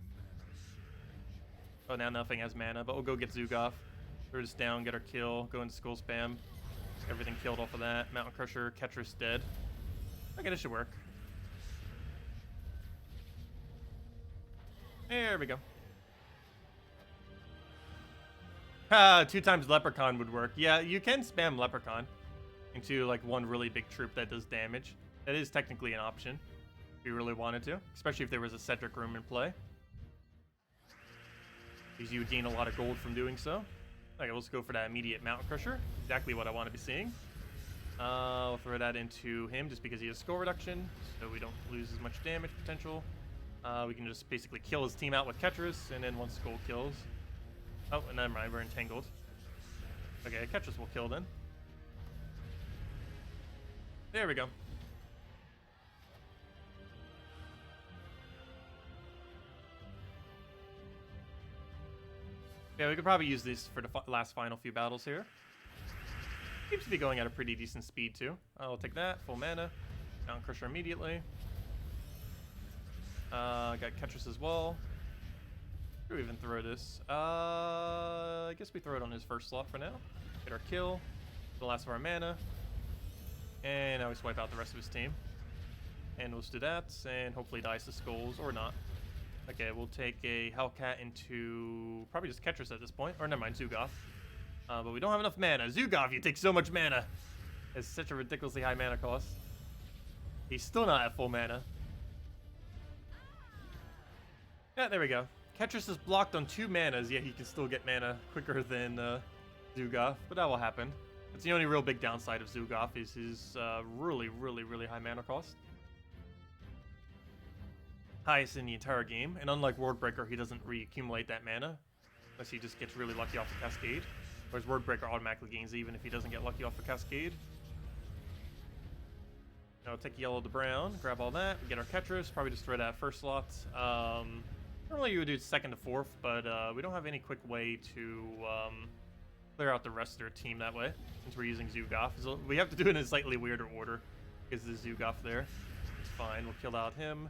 Speaker 1: Oh, now nothing has mana, but we'll go get Zhukov. Throw this down, get our kill, go into Skull Spam. Everything killed off of that. Mountain Crusher, Ketris dead. Okay, this should work. There we go. 2 times Leprechaun would work. Yeah, you can spam Leprechaun into like 1 really big troop that does damage. That is technically an option if you really wanted to, especially if there was a Cedric room in play. Because you would gain a lot of gold from doing so. Okay, let's go for that immediate Mountain Crusher. Exactly what I want to be seeing. We'll throw that into him just because he has skull reduction, so we don't lose as much damage potential. We can just basically kill his team out with Ketris, and then once skull kills... Oh, never mind, we're entangled. Okay, Ketris will kill then. There we go. Yeah, we could probably use this for the last final few battles here. Seems to be going at a pretty decent speed too. I'll take that, full mana. Mountain Crusher immediately. Got Ketris as well. Where do we even throw this? I guess we throw it on his first slot for now. Get our kill, the last of our mana. And now we swipe out the rest of his team. And we'll just do that, and hopefully dice the skulls, or not. Okay, we'll take a Hellcat into probably just Ketris at this point. Or never mind, Zhukov. But we don't have enough mana. Zhukov, you take so much mana. It's such a ridiculously high mana cost. He's still not at full mana. Yeah, there we go. Ketris is blocked on 2 manas, yet he can still get mana quicker than Zhukov, but that will happen. That's the only real big downside of Zhukov is his really high mana cost. Highest in the entire game, and unlike Wordbreaker, he doesn't reaccumulate that mana, unless he just gets really lucky off the Cascade. Whereas Wordbreaker automatically gains even if he doesn't get lucky off the Cascade. Now we'll take yellow to brown, grab all that, we get our Ketris, probably just throw that at first slot. Normally you would do second to fourth, but we don't have any quick way to clear out the rest of their team that way, since we're using Zhukov. So we have to do it in a slightly weirder order, because there's Zhukov there. It's fine, we'll kill out him.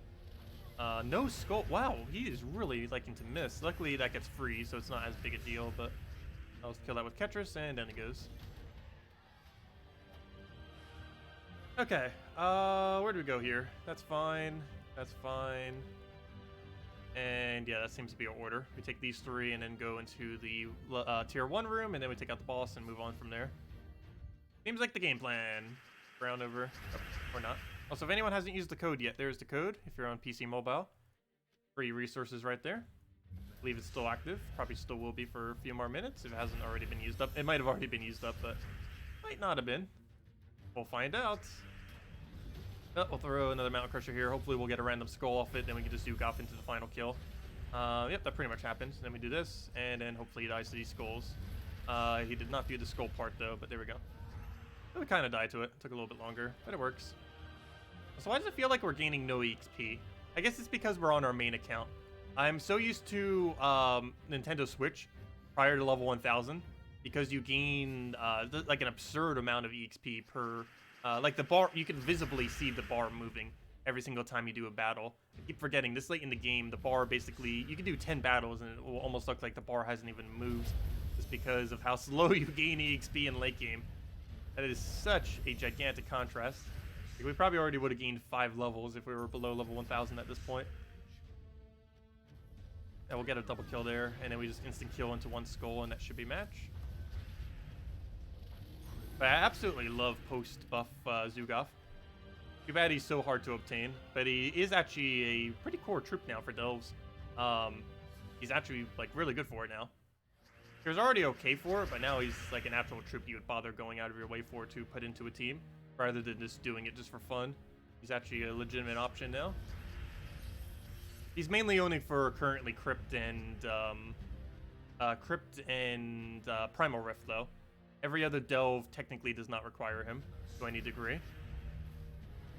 Speaker 1: No skull. Wow, he is really liking to miss. Luckily that gets free, so it's not as big a deal, but I'll just kill that with Ketris, and then it goes. Okay, where do we go here? That's fine, that's fine. And yeah, that seems to be our order. We take these 3 and then go into the tier 1 room, and then we take out the boss and move on from there. Seems like the game plan. Round over, or not. Also, if anyone hasn't used the code yet, there's the code if you're on PC mobile. Free resources right there. I believe it's still active. Probably still will be for a few more minutes if it hasn't already been used up. It might have already been used up, but might not have been. We'll find out. Oh, we'll throw another Mountain Crusher here. Hopefully we'll get a random skull off it, then we can just Zhukov into the final kill. Yep, that pretty much happens. Then we do this, and then hopefully he dies to these skulls. He did not do the skull part though, but there we go. So we kind of died to it. Took a little bit longer, but it works. So why does it feel like we're gaining no EXP? I guess it's because we're on our main account. I'm so used to Nintendo Switch prior to level 1000 because you gain like an absurd amount of EXP per like the bar. You can visibly see the bar moving every single time you do a battle. I keep forgetting this late in the game, the bar basically, you can do 10 battles and it will almost look like the bar hasn't even moved just because of how slow you gain EXP in late game. That is such a gigantic contrast. Like, we probably already would have gained 5 levels if we were below level 1000 at this point. And we'll get a double kill there, and then we just instant kill into 1 skull, and that should be match. But I absolutely love post-buff Zhukov. Too bad he's so hard to obtain, but he is actually a pretty core troop now for Delves. He's actually like really good for it now. He was already okay for it, but now he's like an actual troop you would bother going out of your way for to put into a team, rather than just doing it just for fun. He's actually a legitimate option now. He's mainly only for currently Crypt and Primal Rift though. Every other delve technically does not require him to any degree.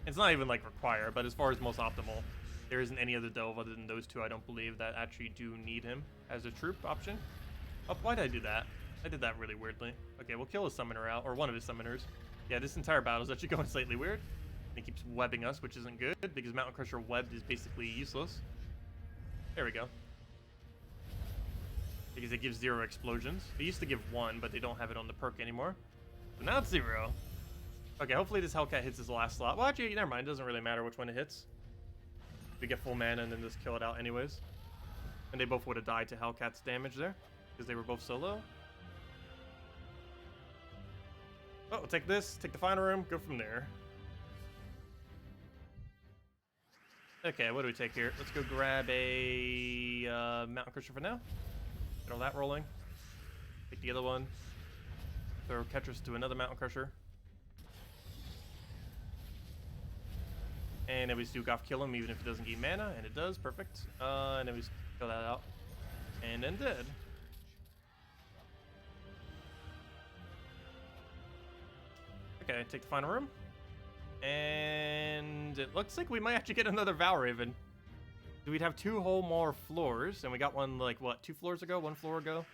Speaker 1: It's not even like require, but as far as most optimal, there isn't any other delve other than those 2, I don't believe, that actually do need him as a troop option. Oh, why did I do that? I did that really weirdly. Okay, we'll kill his summoner out, or one of his summoners. Yeah, this entire battle is actually going slightly weird. He keeps webbing us, which isn't good, because Mountain Crusher webbed is basically useless. There we go. Because it gives 0 explosions. It used to give 1, but they don't have it on the perk anymore. So now it's 0. Okay, hopefully this Hellcat hits his last slot. Well, actually, never mind. It doesn't really matter which one it hits. We get full mana and then just kill it out anyways. And they both would have died to Hellcat's damage there, because they were both so low. Oh, we'll take this, take the final room, go from there. Okay, what do we take here? Let's go grab a Mountain Crusher for now. Get all that rolling. Take the other one. Throw Ketris to another Mountain Crusher. And then we just Zhukov kill him even if it doesn't gain mana, and it does, perfect. And then we just kill that out. And then dead. Okay, take the final room. And it looks like we might actually get another Valraven. We'd have 2 whole more floors, and we got one, like, what, 2 floors ago? 1 floor ago?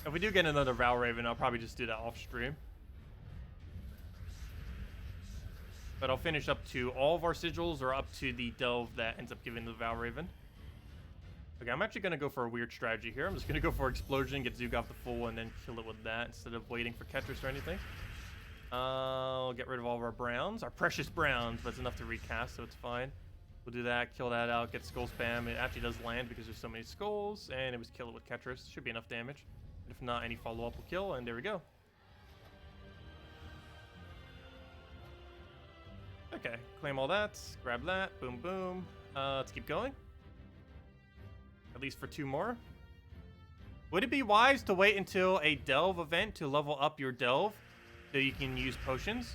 Speaker 1: If we do get another Valraven, I'll probably just do that off stream. But I'll finish up to all of our sigils or up to the delve that ends up giving the Valraven. Okay, I'm actually going to go for a weird strategy here. I'm just going to go for Explosion, get Zhukov the full, and then kill it with that instead of waiting for Ketris or anything. I'll get rid of all of our browns. Our precious browns, but it's enough to recast, so it's fine. We'll do that, kill that out, get skull spam. It actually does land because there's so many skulls, and it was kill it with Ketris. Should be enough damage. If not, any follow-up will kill, and there we go. Okay, claim all that, grab that, boom, boom. Let's keep going. At least for 2 more. Would it be wise to wait until a delve event to level up your delve so you can use potions?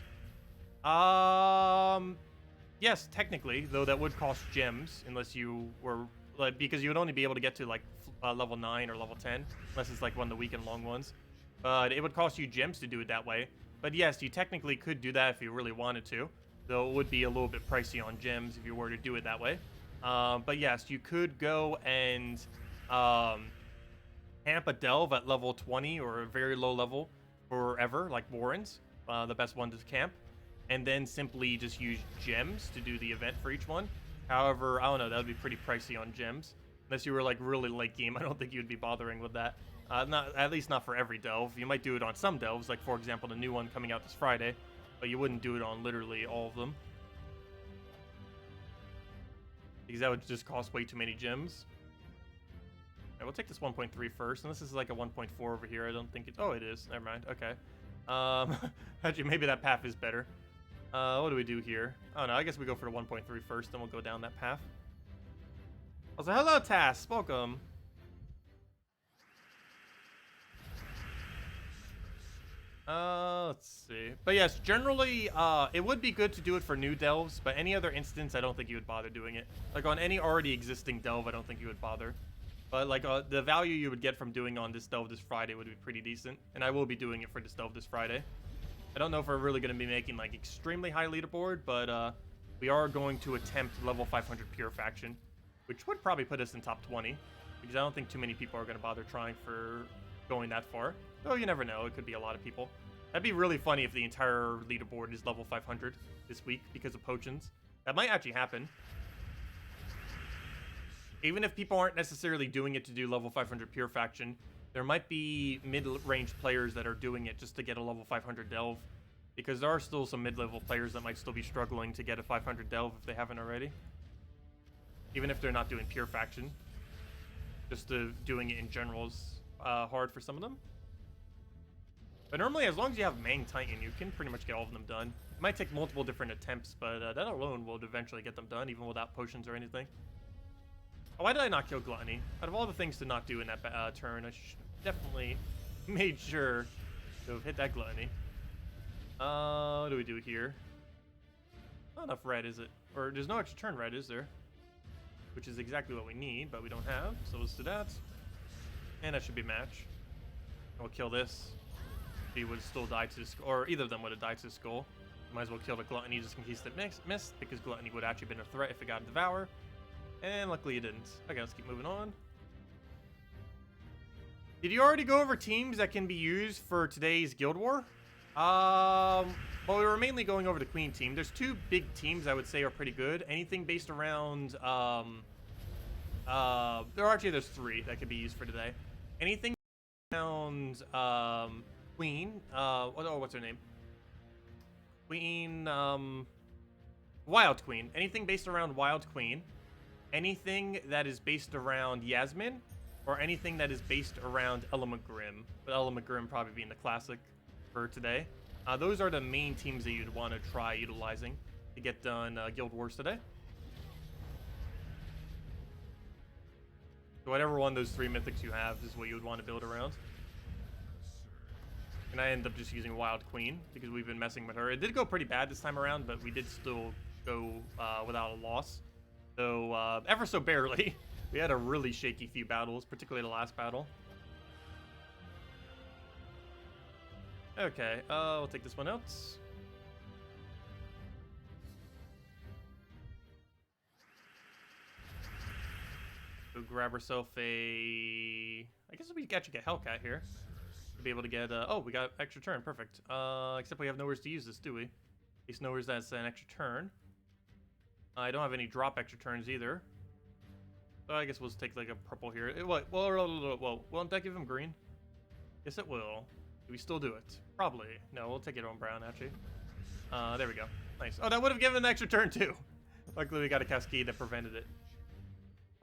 Speaker 1: Yes, technically, though that would cost gems unless you were, like, because you would only be able to get to, like, level 9 or level 10, unless it's, like, one of the weekend long ones. But it would cost you gems to do it that way. But yes, you technically could do that if you really wanted to, though it would be a little bit pricey on gems if you were to do it that way. But yes, you could go and camp a delve at level 20 or a very low level forever, like Warren's, the best one to camp, and then simply just use gems to do the event for each one. However, I don't know, that would be pretty pricey on gems. Unless you were like really late game, I don't think you would be bothering with that. Not, at least not for every delve. You might do it on some delves, like for example the new one coming out this Friday, but you wouldn't do it on literally all of them. Because that would just cost way too many gems. Alright, we'll take this 1.3 first, and this is like a 1.4 over here. I don't think it... Oh, it is. Never mind. Okay. Actually, maybe that path is better. What do we do here? Oh, no, I guess we go for the 1.3 first, then we'll go down that path. Also, hello, Tass. Welcome. Let's see. But yes, generally, it would be good to do it for new delves, but any other instance, I don't think you would bother doing it. Like, on any already existing delve, I don't think you would bother. But, like, the value you would get from doing on this delve this Friday would be pretty decent. And I will be doing it for this delve this Friday. I don't know if we're really going to be making, like, extremely high leaderboard, but, we are going to attempt level 500 pure faction, which would probably put us in top 20, because I don't think too many people are going to bother trying for going that far. Though you never know, it could be a lot of people. That'd be really funny if the entire leaderboard is level 500 this week because of potions. That might actually happen. Even if people aren't necessarily doing it to do level 500 pure faction, there might be mid-range players that are doing it just to get a level 500 delve, because there are still some mid-level players that might still be struggling to get a 500 delve if they haven't already. Even if they're not doing pure faction. Just doing it in general is hard for some of them. But normally, as long as you have Main Titan, you can pretty much get all of them done. It might take multiple different attempts, but that alone will eventually get them done, even without potions or anything. Oh, why did I not kill Gluttony? Out of all the things to not do in that turn, I definitely made sure to have hit that Gluttony. What do we do here? Not enough red, is it? Or there's no extra turn red, is there? Which is exactly what we need, but we don't have. So let's do that. And that should be match. We'll kill this. He would still die to the skull, or either of them would have died to the skull. Might as well kill the Gluttony just in case it missed, because Gluttony would have actually been a threat if it got a Devour. And luckily it didn't. Okay, let's keep moving on. Did you already go over teams that can be used for today's Guild War? Well, we were mainly going over the Queen team. There's 2 big teams I would say are pretty good. Anything based around, there's 3 that could be used for today. Anything around, Queen, what's her name? Queen, Wild Queen. Anything based around Wild Queen. Anything that is based around Yasmin, or anything that is based around Element Grim. But Element Grim probably being the classic for today. Those are the main teams that you'd want to try utilizing to get done Guild Wars today. So whatever one of those 3 mythics you have is what you would want to build around. And I ended up just using Wild Queen because we've been messing with her. It did go pretty bad this time around, but we did still go without a loss. Though, ever so barely. We had a really shaky few battles, particularly the last battle. Okay, we'll take this one out. Go grab ourselves a... I guess we actually get Hellcat here. To be able to get... oh, we got extra turn. Perfect. Except we have nowhere to use this, do we? At least nowhere that's an extra turn. I don't have any drop extra turns either. So I guess we'll just take like a purple here. Won't that give him green? Yes, it will. Do we still do it? Probably. No, we'll take it on brown, actually. There we go. Nice. Oh, that would have given an extra turn, too. Luckily, we got a cascade that prevented it.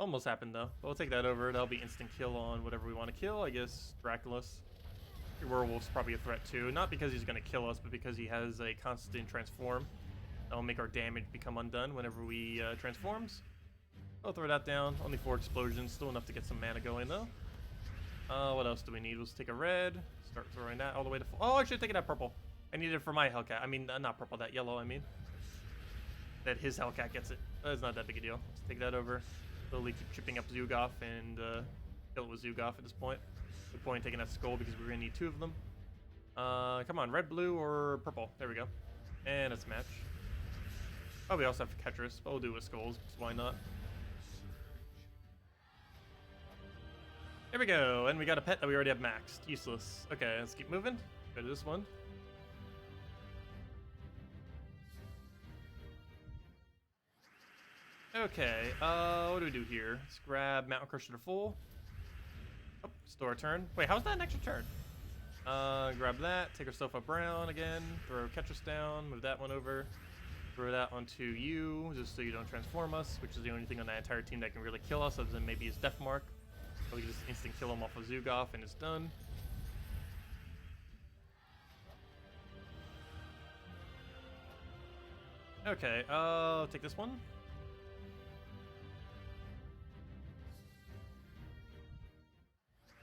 Speaker 1: Almost happened, though. But we'll take that over. That'll be instant kill on whatever we want to kill. I guess Dracula's. Your Werewolf's probably a threat, too. Not because he's going to kill us, but because he has a constant transform. That'll make our damage become undone whenever we transforms. I'll throw that down. Only 4 explosions. Still enough to get some mana going, though. What else do we need? Let's take a red. Start throwing that all the way to... Oh, I should take it at purple. I need it for my Hellcat. I mean, not purple. That yellow, I mean. That his Hellcat gets it. It's not that big a deal. Let's take that over. Slowly keep chipping up Zhukov and kill it with Zhukov at this point. Good point taking that skull because we're going to need 2 of them. Come on, red, blue, or purple. There we go. And it's a match. Oh, we also have Ketris, but we'll do it with skulls, because why not? There we go, and we got a pet that we already have maxed. Useless. Okay, let's keep moving. Go to this one. Okay, what do we do here? Let's grab Mountain Crusher to full. Oh, store a turn. Wait, how's that an extra turn? Grab that, take ourselves up brown again, throw Ketris down, move that one over, throw that onto you, just so you don't transform us, which is the only thing on that entire team that can really kill us, other than maybe his Death Mark. So we can just instant kill him off of Zhukov and it's done. Okay, take this one.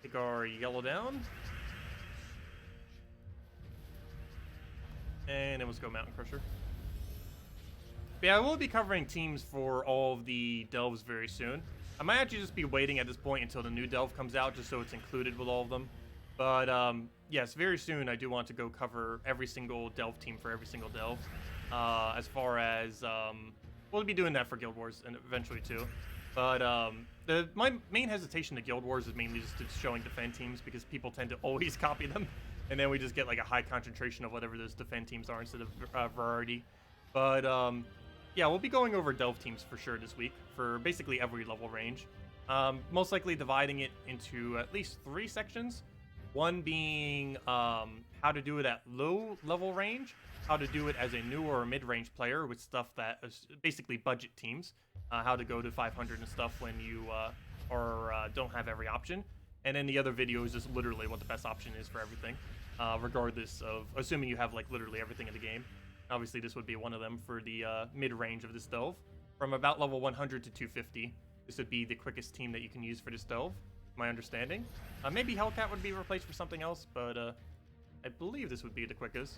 Speaker 1: Take our yellow down. And then let's go Mountain Crusher. But yeah, I will be covering teams for all of the delves very soon. I might actually just be waiting at this point until the new delve comes out, just so it's included with all of them. But yes, very soon I do want to go cover every single delve team for every single delve. As far as, we'll be doing that for Guild Wars and eventually too. But my main hesitation to Guild Wars is mainly just showing defend teams, because people tend to always copy them. And then we just get like a high concentration of whatever those defend teams are instead of variety. But yeah, we'll be going over delve teams for sure this week for basically every level range. Most likely dividing it into at least 3 sections. One being how to do it at low level range, how to do it as a new or mid-range player with stuff that is basically budget teams, how to go to 500 and stuff when you don't have every option. And then the other video is just literally what the best option is for everything, regardless of, assuming you have like literally everything in the game. Obviously, this would be one of them for the mid-range of this delve. From about level 100 to 250, this would be the quickest team that you can use for this delve, my understanding. Maybe Hellcat would be replaced for something else, but I believe this would be the quickest.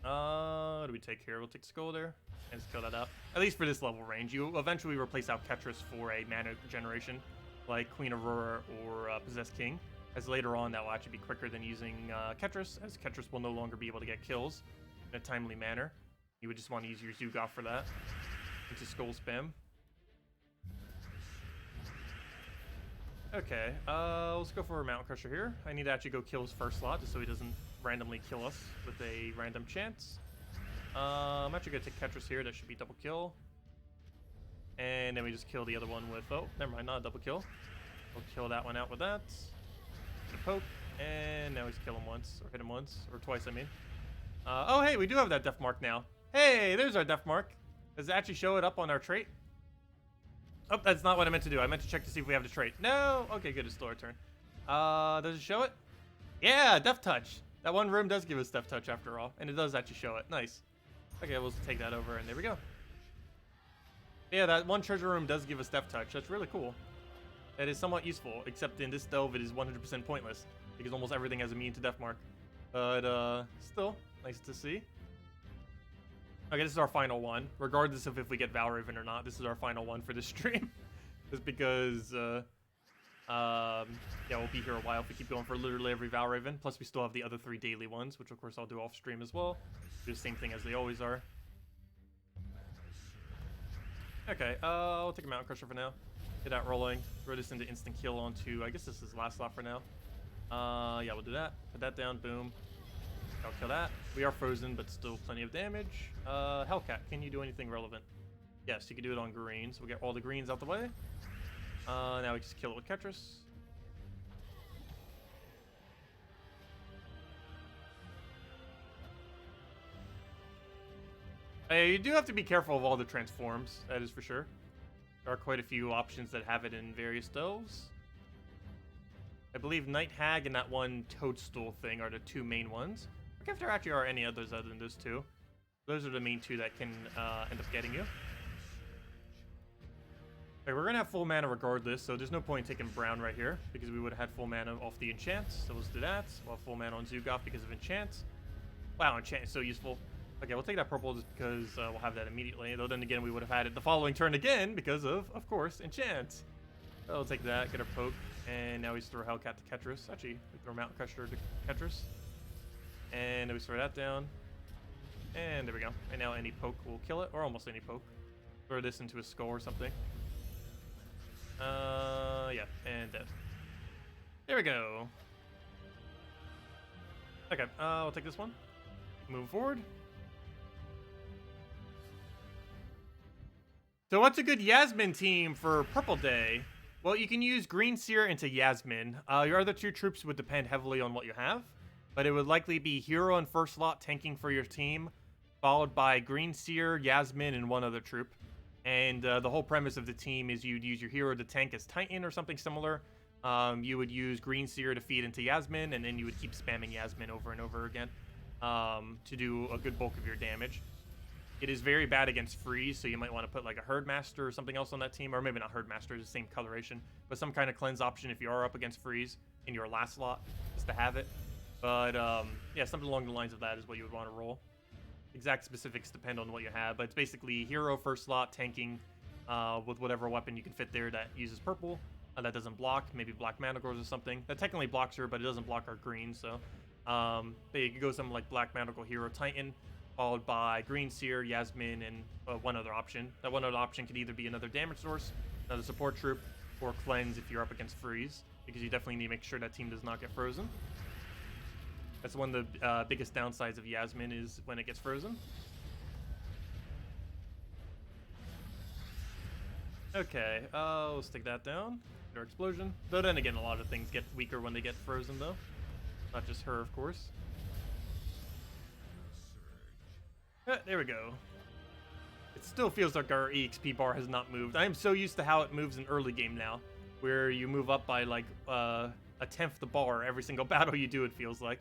Speaker 1: What do we take here? We'll take Skull there, and just kill that out. At least for this level range. You eventually replace out Ketris for a mana generation, like Queen Aurora or Possessed King, as later on that will actually be quicker than using Ketris, as Ketris will no longer be able to get kills in a timely manner. You would just want to use your Zhukov for that, into Skull spam. Okay, let's go for a Mountain Crusher here. I need to actually go kill his first slot, just so he doesn't randomly kill us with a random chance. I'm actually going to take Ketris here, that should be double kill. And then we just kill the other one with, oh, never mind, not a double kill. We'll kill that one out with that. Get a poke, and now we just kill him once, or hit him once, or twice, I mean. Oh, hey, we do have that Death Mark now. Hey, there's our Death Mark. Does it actually show it up on our trait? Oh, that's not what I meant to do. I meant to check to see if we have the trait. No! Okay, good, it's still our turn. Does it show it? Yeah, Death Touch. That one room does give us Death Touch after all, and it does actually show it. Nice. Okay, we'll just take that over, and there we go. Yeah, that one treasure room does give us Death Touch. That's really cool. That is somewhat useful, except in this delve it is 100% pointless, because almost everything has immune to Death Mark. But, still, nice to see. Okay, this is our final one. Regardless of if we get Valraven or not, this is our final one for this stream. Just because, Yeah, we'll be here a while if we keep going for literally every Valraven. Plus, we still have the other 3 daily ones, which of course I'll do off stream as well. Do the same thing as they always are. Okay, we'll take a Mountain Crusher for now. Get that rolling. Throw this into instant kill onto, I guess this is the last slot for now. Yeah, we'll do that. Put that down, boom. I'll kill that. We are frozen, but still plenty of damage. Hellcat, can you do anything relevant? Yes, you can do it on greens. We'll get all the greens out the way. Now we just kill it with Ketris. You do have to be careful of all the transforms, that is for sure. There are quite a few options that have it in various delves. I believe Night Hag and that one Toadstool thing are the 2 main ones. I forget if there actually are any others other than those 2. Those are the main 2 that can end up getting you. Okay, we're gonna have full mana regardless, so there's no point in taking brown right here because we would have had full mana off the enchants. So let's do that. We'll have full mana on Zhukov because of enchants. Wow, enchant is so useful. Okay, we'll take that purple just because we'll have that immediately. Though then again, we would have had it the following turn again because of course, enchants. So we'll take that, get our poke, and now we just throw Hellcat to Ketris. Actually, we throw Mountain Crusher to Ketris. And then we throw that down. And there we go. And now any poke will kill it, or almost any poke. Throw this into a skull or something. Yeah, and dead. There we go. Okay, we'll take this one. Move forward. So what's a good Yasmin team for Purple Day? Well, you can use Green Seer into Yasmin. Your other 2 troops would depend heavily on what you have, but it would likely be Hero in first slot tanking for your team, followed by Green Seer, Yasmin, and 1 other troop. And the whole premise of the team is you'd use your hero to tank as Titan or something similar. You would use Green Seer to feed into Yasmin, and then you would keep spamming Yasmin over and over again to do a good bulk of your damage. It is very bad against freeze, so you might want to put like a Herdmaster or something else on that team, or maybe not Herdmaster, it's the same coloration, but some kind of cleanse option if you are up against freeze in your last slot, just to have it. But yeah, something along the lines of that is what you would want to roll. Exact specifics depend on what you have, but it's basically hero first slot tanking with whatever weapon you can fit there that uses purple, that doesn't block, maybe Black Manticores or something. That technically blocks her, but it doesn't block our green, so you could go something like Black Manticore Hero Titan, followed by Green Seer, Yasmin, and 1 other option. That 1 other option could either be another damage source, another support troop, or cleanse if you're up against freeze, because you definitely need to make sure that team does not get frozen. That's one of the biggest downsides of Yasmin is when it gets frozen. Okay, let's take that down. Get our explosion. Though then again, a lot of things get weaker when they get frozen, though. Not just her, of course. There we go. It still feels like our EXP bar has not moved. I am so used to how it moves in early game now, where you move up by like a 1/10 the bar every single battle you do, it feels like.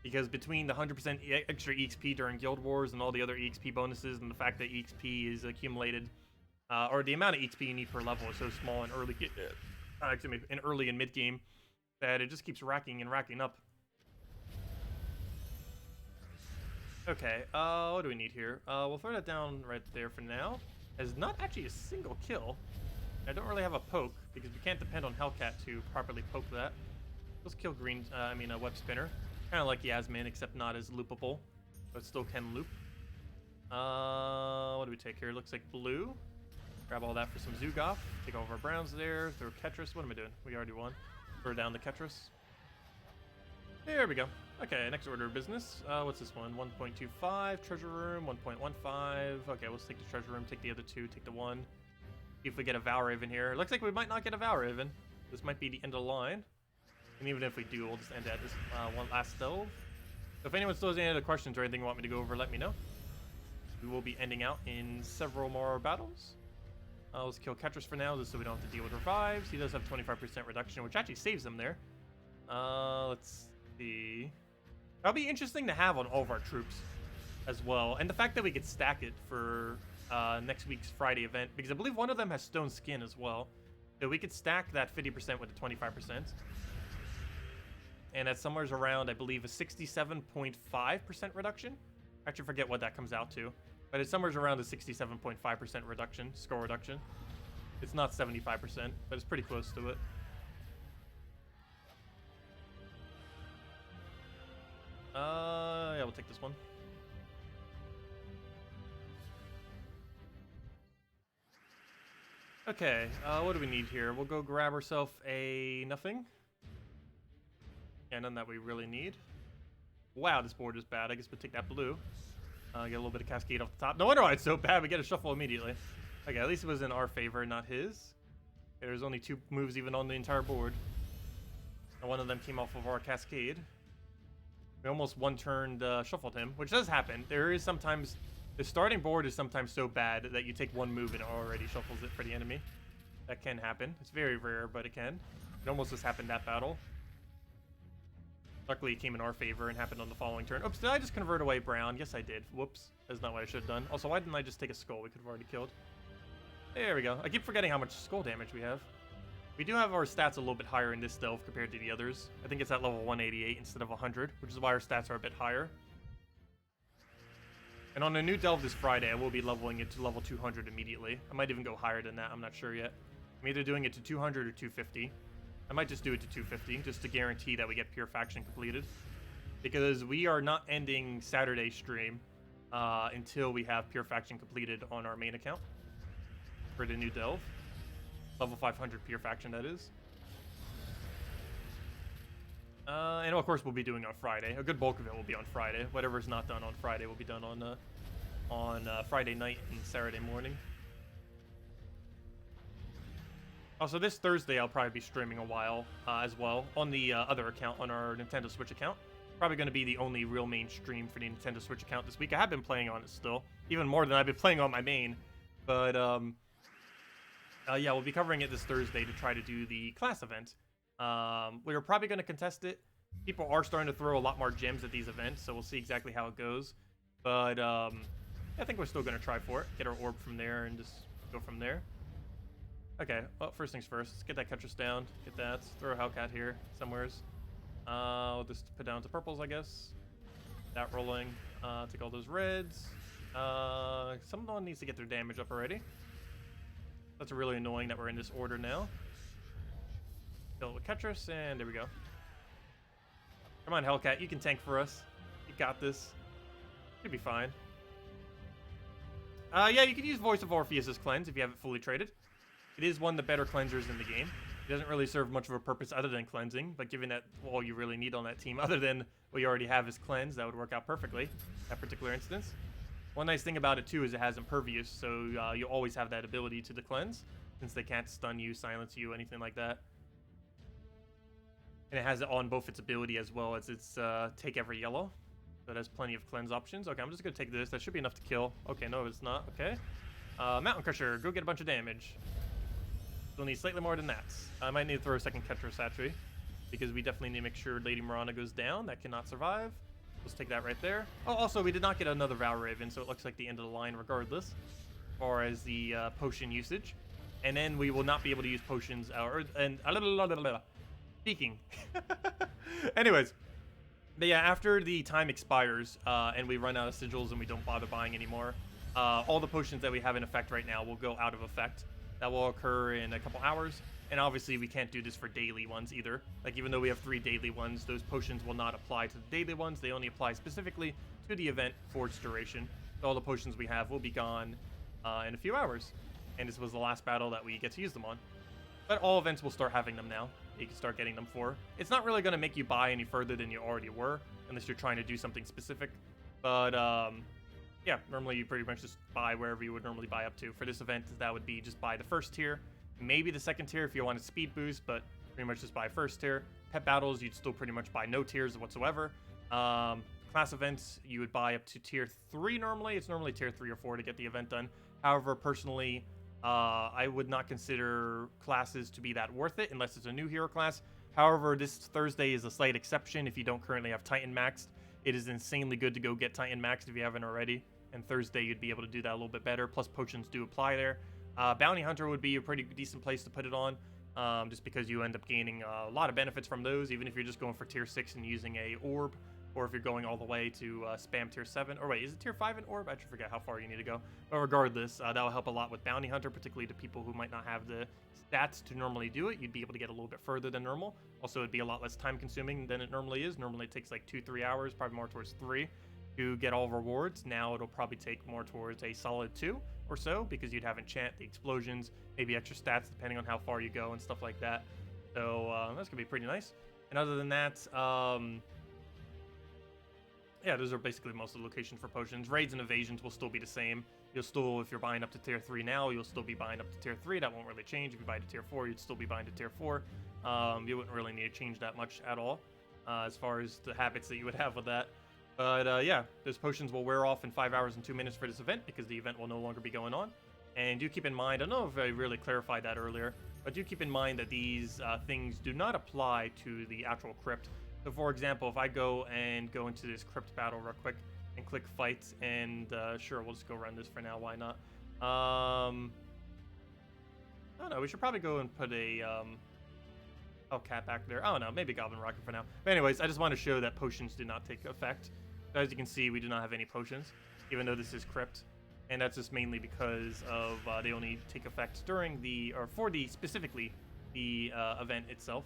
Speaker 1: Because between the 100% extra EXP during Guild Wars and all the other EXP bonuses and the fact that EXP is accumulated, or the amount of EXP you need per level is so small in early and mid game that it just keeps racking and racking up. Okay, what do we need here? We'll throw that down right there for now. As not actually a single kill. I don't really have a poke because we can't depend on Hellcat to properly poke that. Let's kill green, a web spinner. Kind of like Yasmin, except not as loopable, but still can loop. What do we take here? Looks like blue. Grab all that for some Zhukov. Take all of our browns there. Throw Ketris. What am I doing? We already won. Throw down the Ketris. There we go. Okay, next order of business. What's this one? 1.25. Treasure room. 1.15. Okay, let's take the treasure room. Take the other 2. Take the 1. See if we get a Valraven here. Looks like we might not get a Valraven. This might be the end of the line. And even if we do, we'll just end at this one last delve. So if anyone still has any other questions or anything you want me to go over, let me know. We will be ending out in several more battles. Let's kill Ketris for now, just so we don't have to deal with revives. He does have 25% reduction, which actually saves him there. Let's see. That'll be interesting to have on all of our troops as well. And the fact that we could stack it for next week's Friday event, because I believe one of them has stone skin as well. So we could stack that 50% with the 25%. And that's somewhere around, I believe, a 67.5% reduction. I actually forget what that comes out to. But it's somewhere around a 67.5% reduction, score reduction. It's not 75%, but it's pretty close to it. take this one. Okay, what do we need here? We'll go grab ourselves a nothing. Yeah, none that we really need. Wow, this board is bad. I guess we'll take that blue. Get a little bit of cascade off the top. No wonder why it's so bad. We get a shuffle immediately. Okay, at least it was in our favor, not his. Okay, there's only 2 moves even on the entire board. And one of them came off of our cascade. We almost one-turned shuffled him, which does happen. There is sometimes... The starting board is sometimes so bad that you take one move and it already shuffles it for the enemy. That can happen. It's very rare, but it can. It almost just happened that battle. Luckily, it came in our favor and happened on the following turn. Oops, did I just convert away brown? Yes, I did. Whoops. That's not what I should have done. Also, why didn't I just take a skull? We could have already killed. There we go. I keep forgetting how much skull damage we have. We do have our stats a little bit higher in this delve compared to the others. I think it's at level 188 instead of 100, which is why our stats are a bit higher. And on a new delve this Friday, I will be leveling it to level 200 immediately. I might even go higher than that. I'm not sure yet. I'm either doing it to 200 or 250. I might just do it to 250, just to guarantee that we get Pure Faction completed. Because we are not ending Saturday stream until we have Pure Faction completed on our main account for the new delve. Level 500 Pure Faction, that is. And of course, we'll be doing on Friday. A good bulk of it will be on Friday. Whatever's not done on Friday will be done on Friday night and Saturday morning. Also, this Thursday, I'll probably be streaming a while as well on the other account, on our Nintendo Switch account. Probably going to be the only real main stream for the Nintendo Switch account this week. I have been playing on it still, even more than I've been playing on my main. But, yeah, we'll be covering it this Thursday to try to do the class event. We're probably going to contest it. People are starting to throw a lot more gems at these events, so we'll see exactly how it goes. But, I think we're still going to try for it. Get our orb from there and just go from there. Okay, well, first things first. Let's get that Ketris down. Get that. Throw a Hellcat here, somewheres. We'll just put down to purples, I guess. That rolling. Take all those reds. Someone needs to get their damage up already. That's really annoying that we're in this order now. Kill it with Ketris, and there we go. Come on, Hellcat, you can tank for us. You got this. Should be fine. Yeah, you can use Voice of Orpheus as cleanse if you have it fully traded. It is one of the better cleansers in the game. It doesn't really serve much of a purpose other than cleansing, but given that all you really need on that team other than what you already have is cleanse, that would work out perfectly, that particular instance. One nice thing about it too is it has impervious, so you always have that ability to the cleanse, since they can't stun you, silence you, anything like that. And it has it on both its ability as well as its take every yellow. So it has plenty of cleanse options. Okay, I'm just going to take this. That should be enough to kill. Okay, no, it's not. Okay. Mountain Crusher, go get a bunch of damage. We'll need slightly more than that. I might need to throw a second Ketris actually, because we definitely need to make sure Lady Mirana goes down. That cannot survive. Let's take that right there. Oh, also, we did not get another Valraven, so it looks like the end of the line regardless, as far as the potion usage. And then we will not be able to use potions, speaking. Anyways, but yeah, after the time expires and we run out of sigils and we don't bother buying anymore, all the potions that we have in effect right now will go out of effect. That will occur in a couple hours, and obviously we can't do this for daily ones either. Like, even though we have 3 daily ones, those potions will not apply to the daily ones. They only apply specifically to the event for its duration. So all the potions we have will be gone in a few hours, and this was the last battle that we get to use them on. But all events will start having them now. You can start getting them for. It's not really going to make you buy any further than you already were, unless you're trying to do something specific. But, yeah, normally you pretty much just buy wherever you would normally buy up to. For this event, that would be just buy the first tier, maybe the second tier if you wanted speed boost, but pretty much just buy first tier. Pet battles, you'd still pretty much buy no tiers whatsoever. Class events, you would buy up to tier 3 normally. It's normally tier 3 or 4 to get the event done. However, personally, I would not consider classes to be that worth it unless it's a new hero class. However, this Thursday is a slight exception if you don't currently have Titan maxed. It is insanely good to go get Titan maxed if you haven't already. And Thursday, you'd be able to do that a little bit better. Plus, potions do apply there. Bounty Hunter would be a pretty decent place to put it on. Just because you end up gaining a lot of benefits from those, even if you're just going for tier 6 and using a orb. Or if you're going all the way to spam tier 7. Or wait, is it tier 5 an orb? I actually forget how far you need to go. But regardless, that will help a lot with Bounty Hunter, particularly to people who might not have the stats to normally do it. You'd be able to get a little bit further than normal. Also, it'd be a lot less time consuming than it normally is. Normally it takes like 2-3 hours, probably more towards 3, to get all rewards. Now it'll probably take more towards a solid 2 or so, because you'd have enchant, the explosions, maybe extra stats depending on how far you go and stuff like that. So that's gonna be pretty nice. And other than that, yeah, those are basically most of the locations for potions. Raids and evasions will still be the same. You'll still, if you're buying up to tier 3 now, you'll still be buying up to tier 3. That won't really change. If you buy to tier 4, you'd still be buying to tier 4. You wouldn't really need to change that much at all, as far as the habits that you would have with that. But yeah, those potions will wear off in 5 hours and 2 minutes for this event, because the event will no longer be going on. And do keep in mind, I don't know if I really clarified that earlier, but do keep in mind that these things do not apply to the actual crypt. So for example, if I go into this crypt battle real quick and click fight, and sure, we'll just go run this for now, why not? I don't know, we should probably go and put a cat back there. I don't know, maybe Goblin Rocket for now. But anyways, I just want to show that potions do not take effect. As you can see, we do not have any potions, even though this is crypt. And that's just mainly because of they only take effect during specifically the event itself.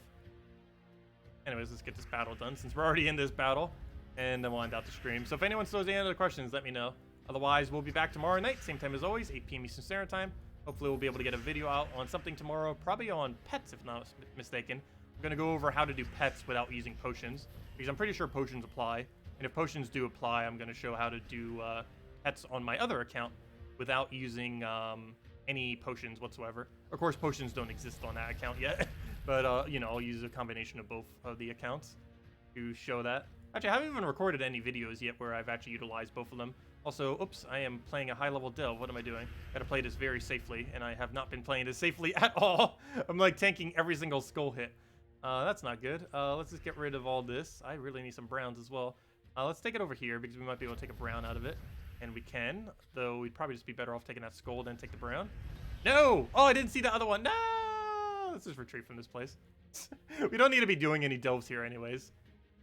Speaker 1: Anyways, let's get this battle done since we're already in this battle, and then we'll end out the stream. So if anyone still has any other questions, let me know. Otherwise, we'll be back tomorrow night, same time as always, 8 p.m. Eastern Standard Time. Hopefully we'll be able to get a video out on something tomorrow, probably on pets if not mistaken. We're going to go over how to do pets without using potions, because I'm pretty sure potions apply. And if potions do apply, I'm going to show how to do pets on my other account without using any potions whatsoever. Of course, potions don't exist on that account yet, but you know, I'll use a combination of both of the accounts to show that. Actually, I haven't even recorded any videos yet where I've actually utilized both of them. Also, oops, I am playing a high-level delve. What am I doing? Gotta play this very safely, and I have not been playing this safely at all. I'm like tanking every single skull hit. That's not good. Let's just get rid of all this. I really need some browns as well. Let's take it over here, because we might be able to take a brown out of it. And we can, though we'd probably just be better off taking that skull than take the brown. No! Oh, I didn't see the other one. No! Let's just retreat from this place. We don't need to be doing any delves here anyways.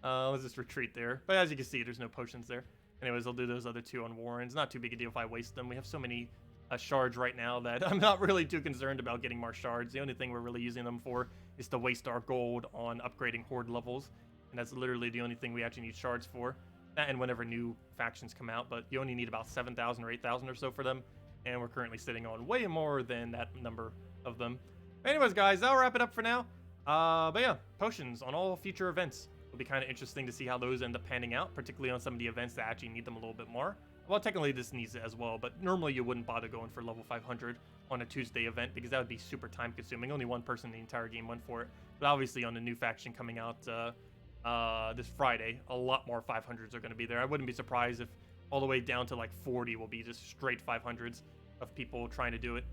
Speaker 1: Let's just retreat there. But as you can see, there's no potions there. Anyways, I'll do those other 2 on Warrens. Not too big a deal if I waste them. We have so many shards right now that I'm not really too concerned about getting more shards. The only thing we're really using them for is to waste our gold on upgrading horde levels. And that's literally the only thing we actually need shards for. That and whenever new factions come out, but you only need about 7,000 or 8,000 or so for them. And we're currently sitting on way more than that number of them. But anyways, guys, that'll wrap it up for now. But yeah, potions on all future events. It'll be kind of interesting to see how those end up panning out, particularly on some of the events that actually need them a little bit more. Well, technically this needs it as well, but normally you wouldn't bother going for level 500 on a Tuesday event because that would be super time consuming. Only one person in the entire game went for it. But obviously on the new faction coming out this Friday, a lot more 500s are going to be there. I wouldn't be surprised if all the way down to like 40 will be just straight 500s of people trying to do it.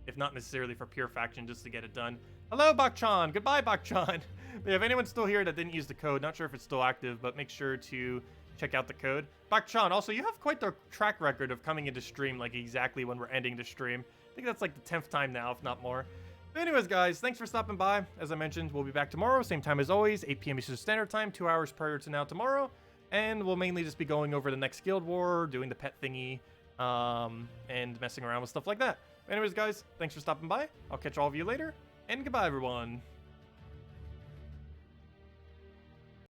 Speaker 1: If not necessarily for pure faction, just to get it done. Hello, Bakchan. Goodbye, Bakchan. If anyone's still here that didn't use the code, not sure if it's still active, but make sure to check out the code. Bakchan, also, you have quite the track record of coming into stream like exactly when we're ending the stream. I think that's like the 10th time now, if not more. But anyways, guys, thanks for stopping by. As I mentioned, we'll be back tomorrow, same time as always, 8 p.m. Eastern Standard Time, 2 hours prior to now tomorrow. And we'll mainly just be going over the next guild war, doing the pet thingy, and messing around with stuff like that. Anyways, guys, thanks for stopping by. I'll catch all of you later, and goodbye, everyone.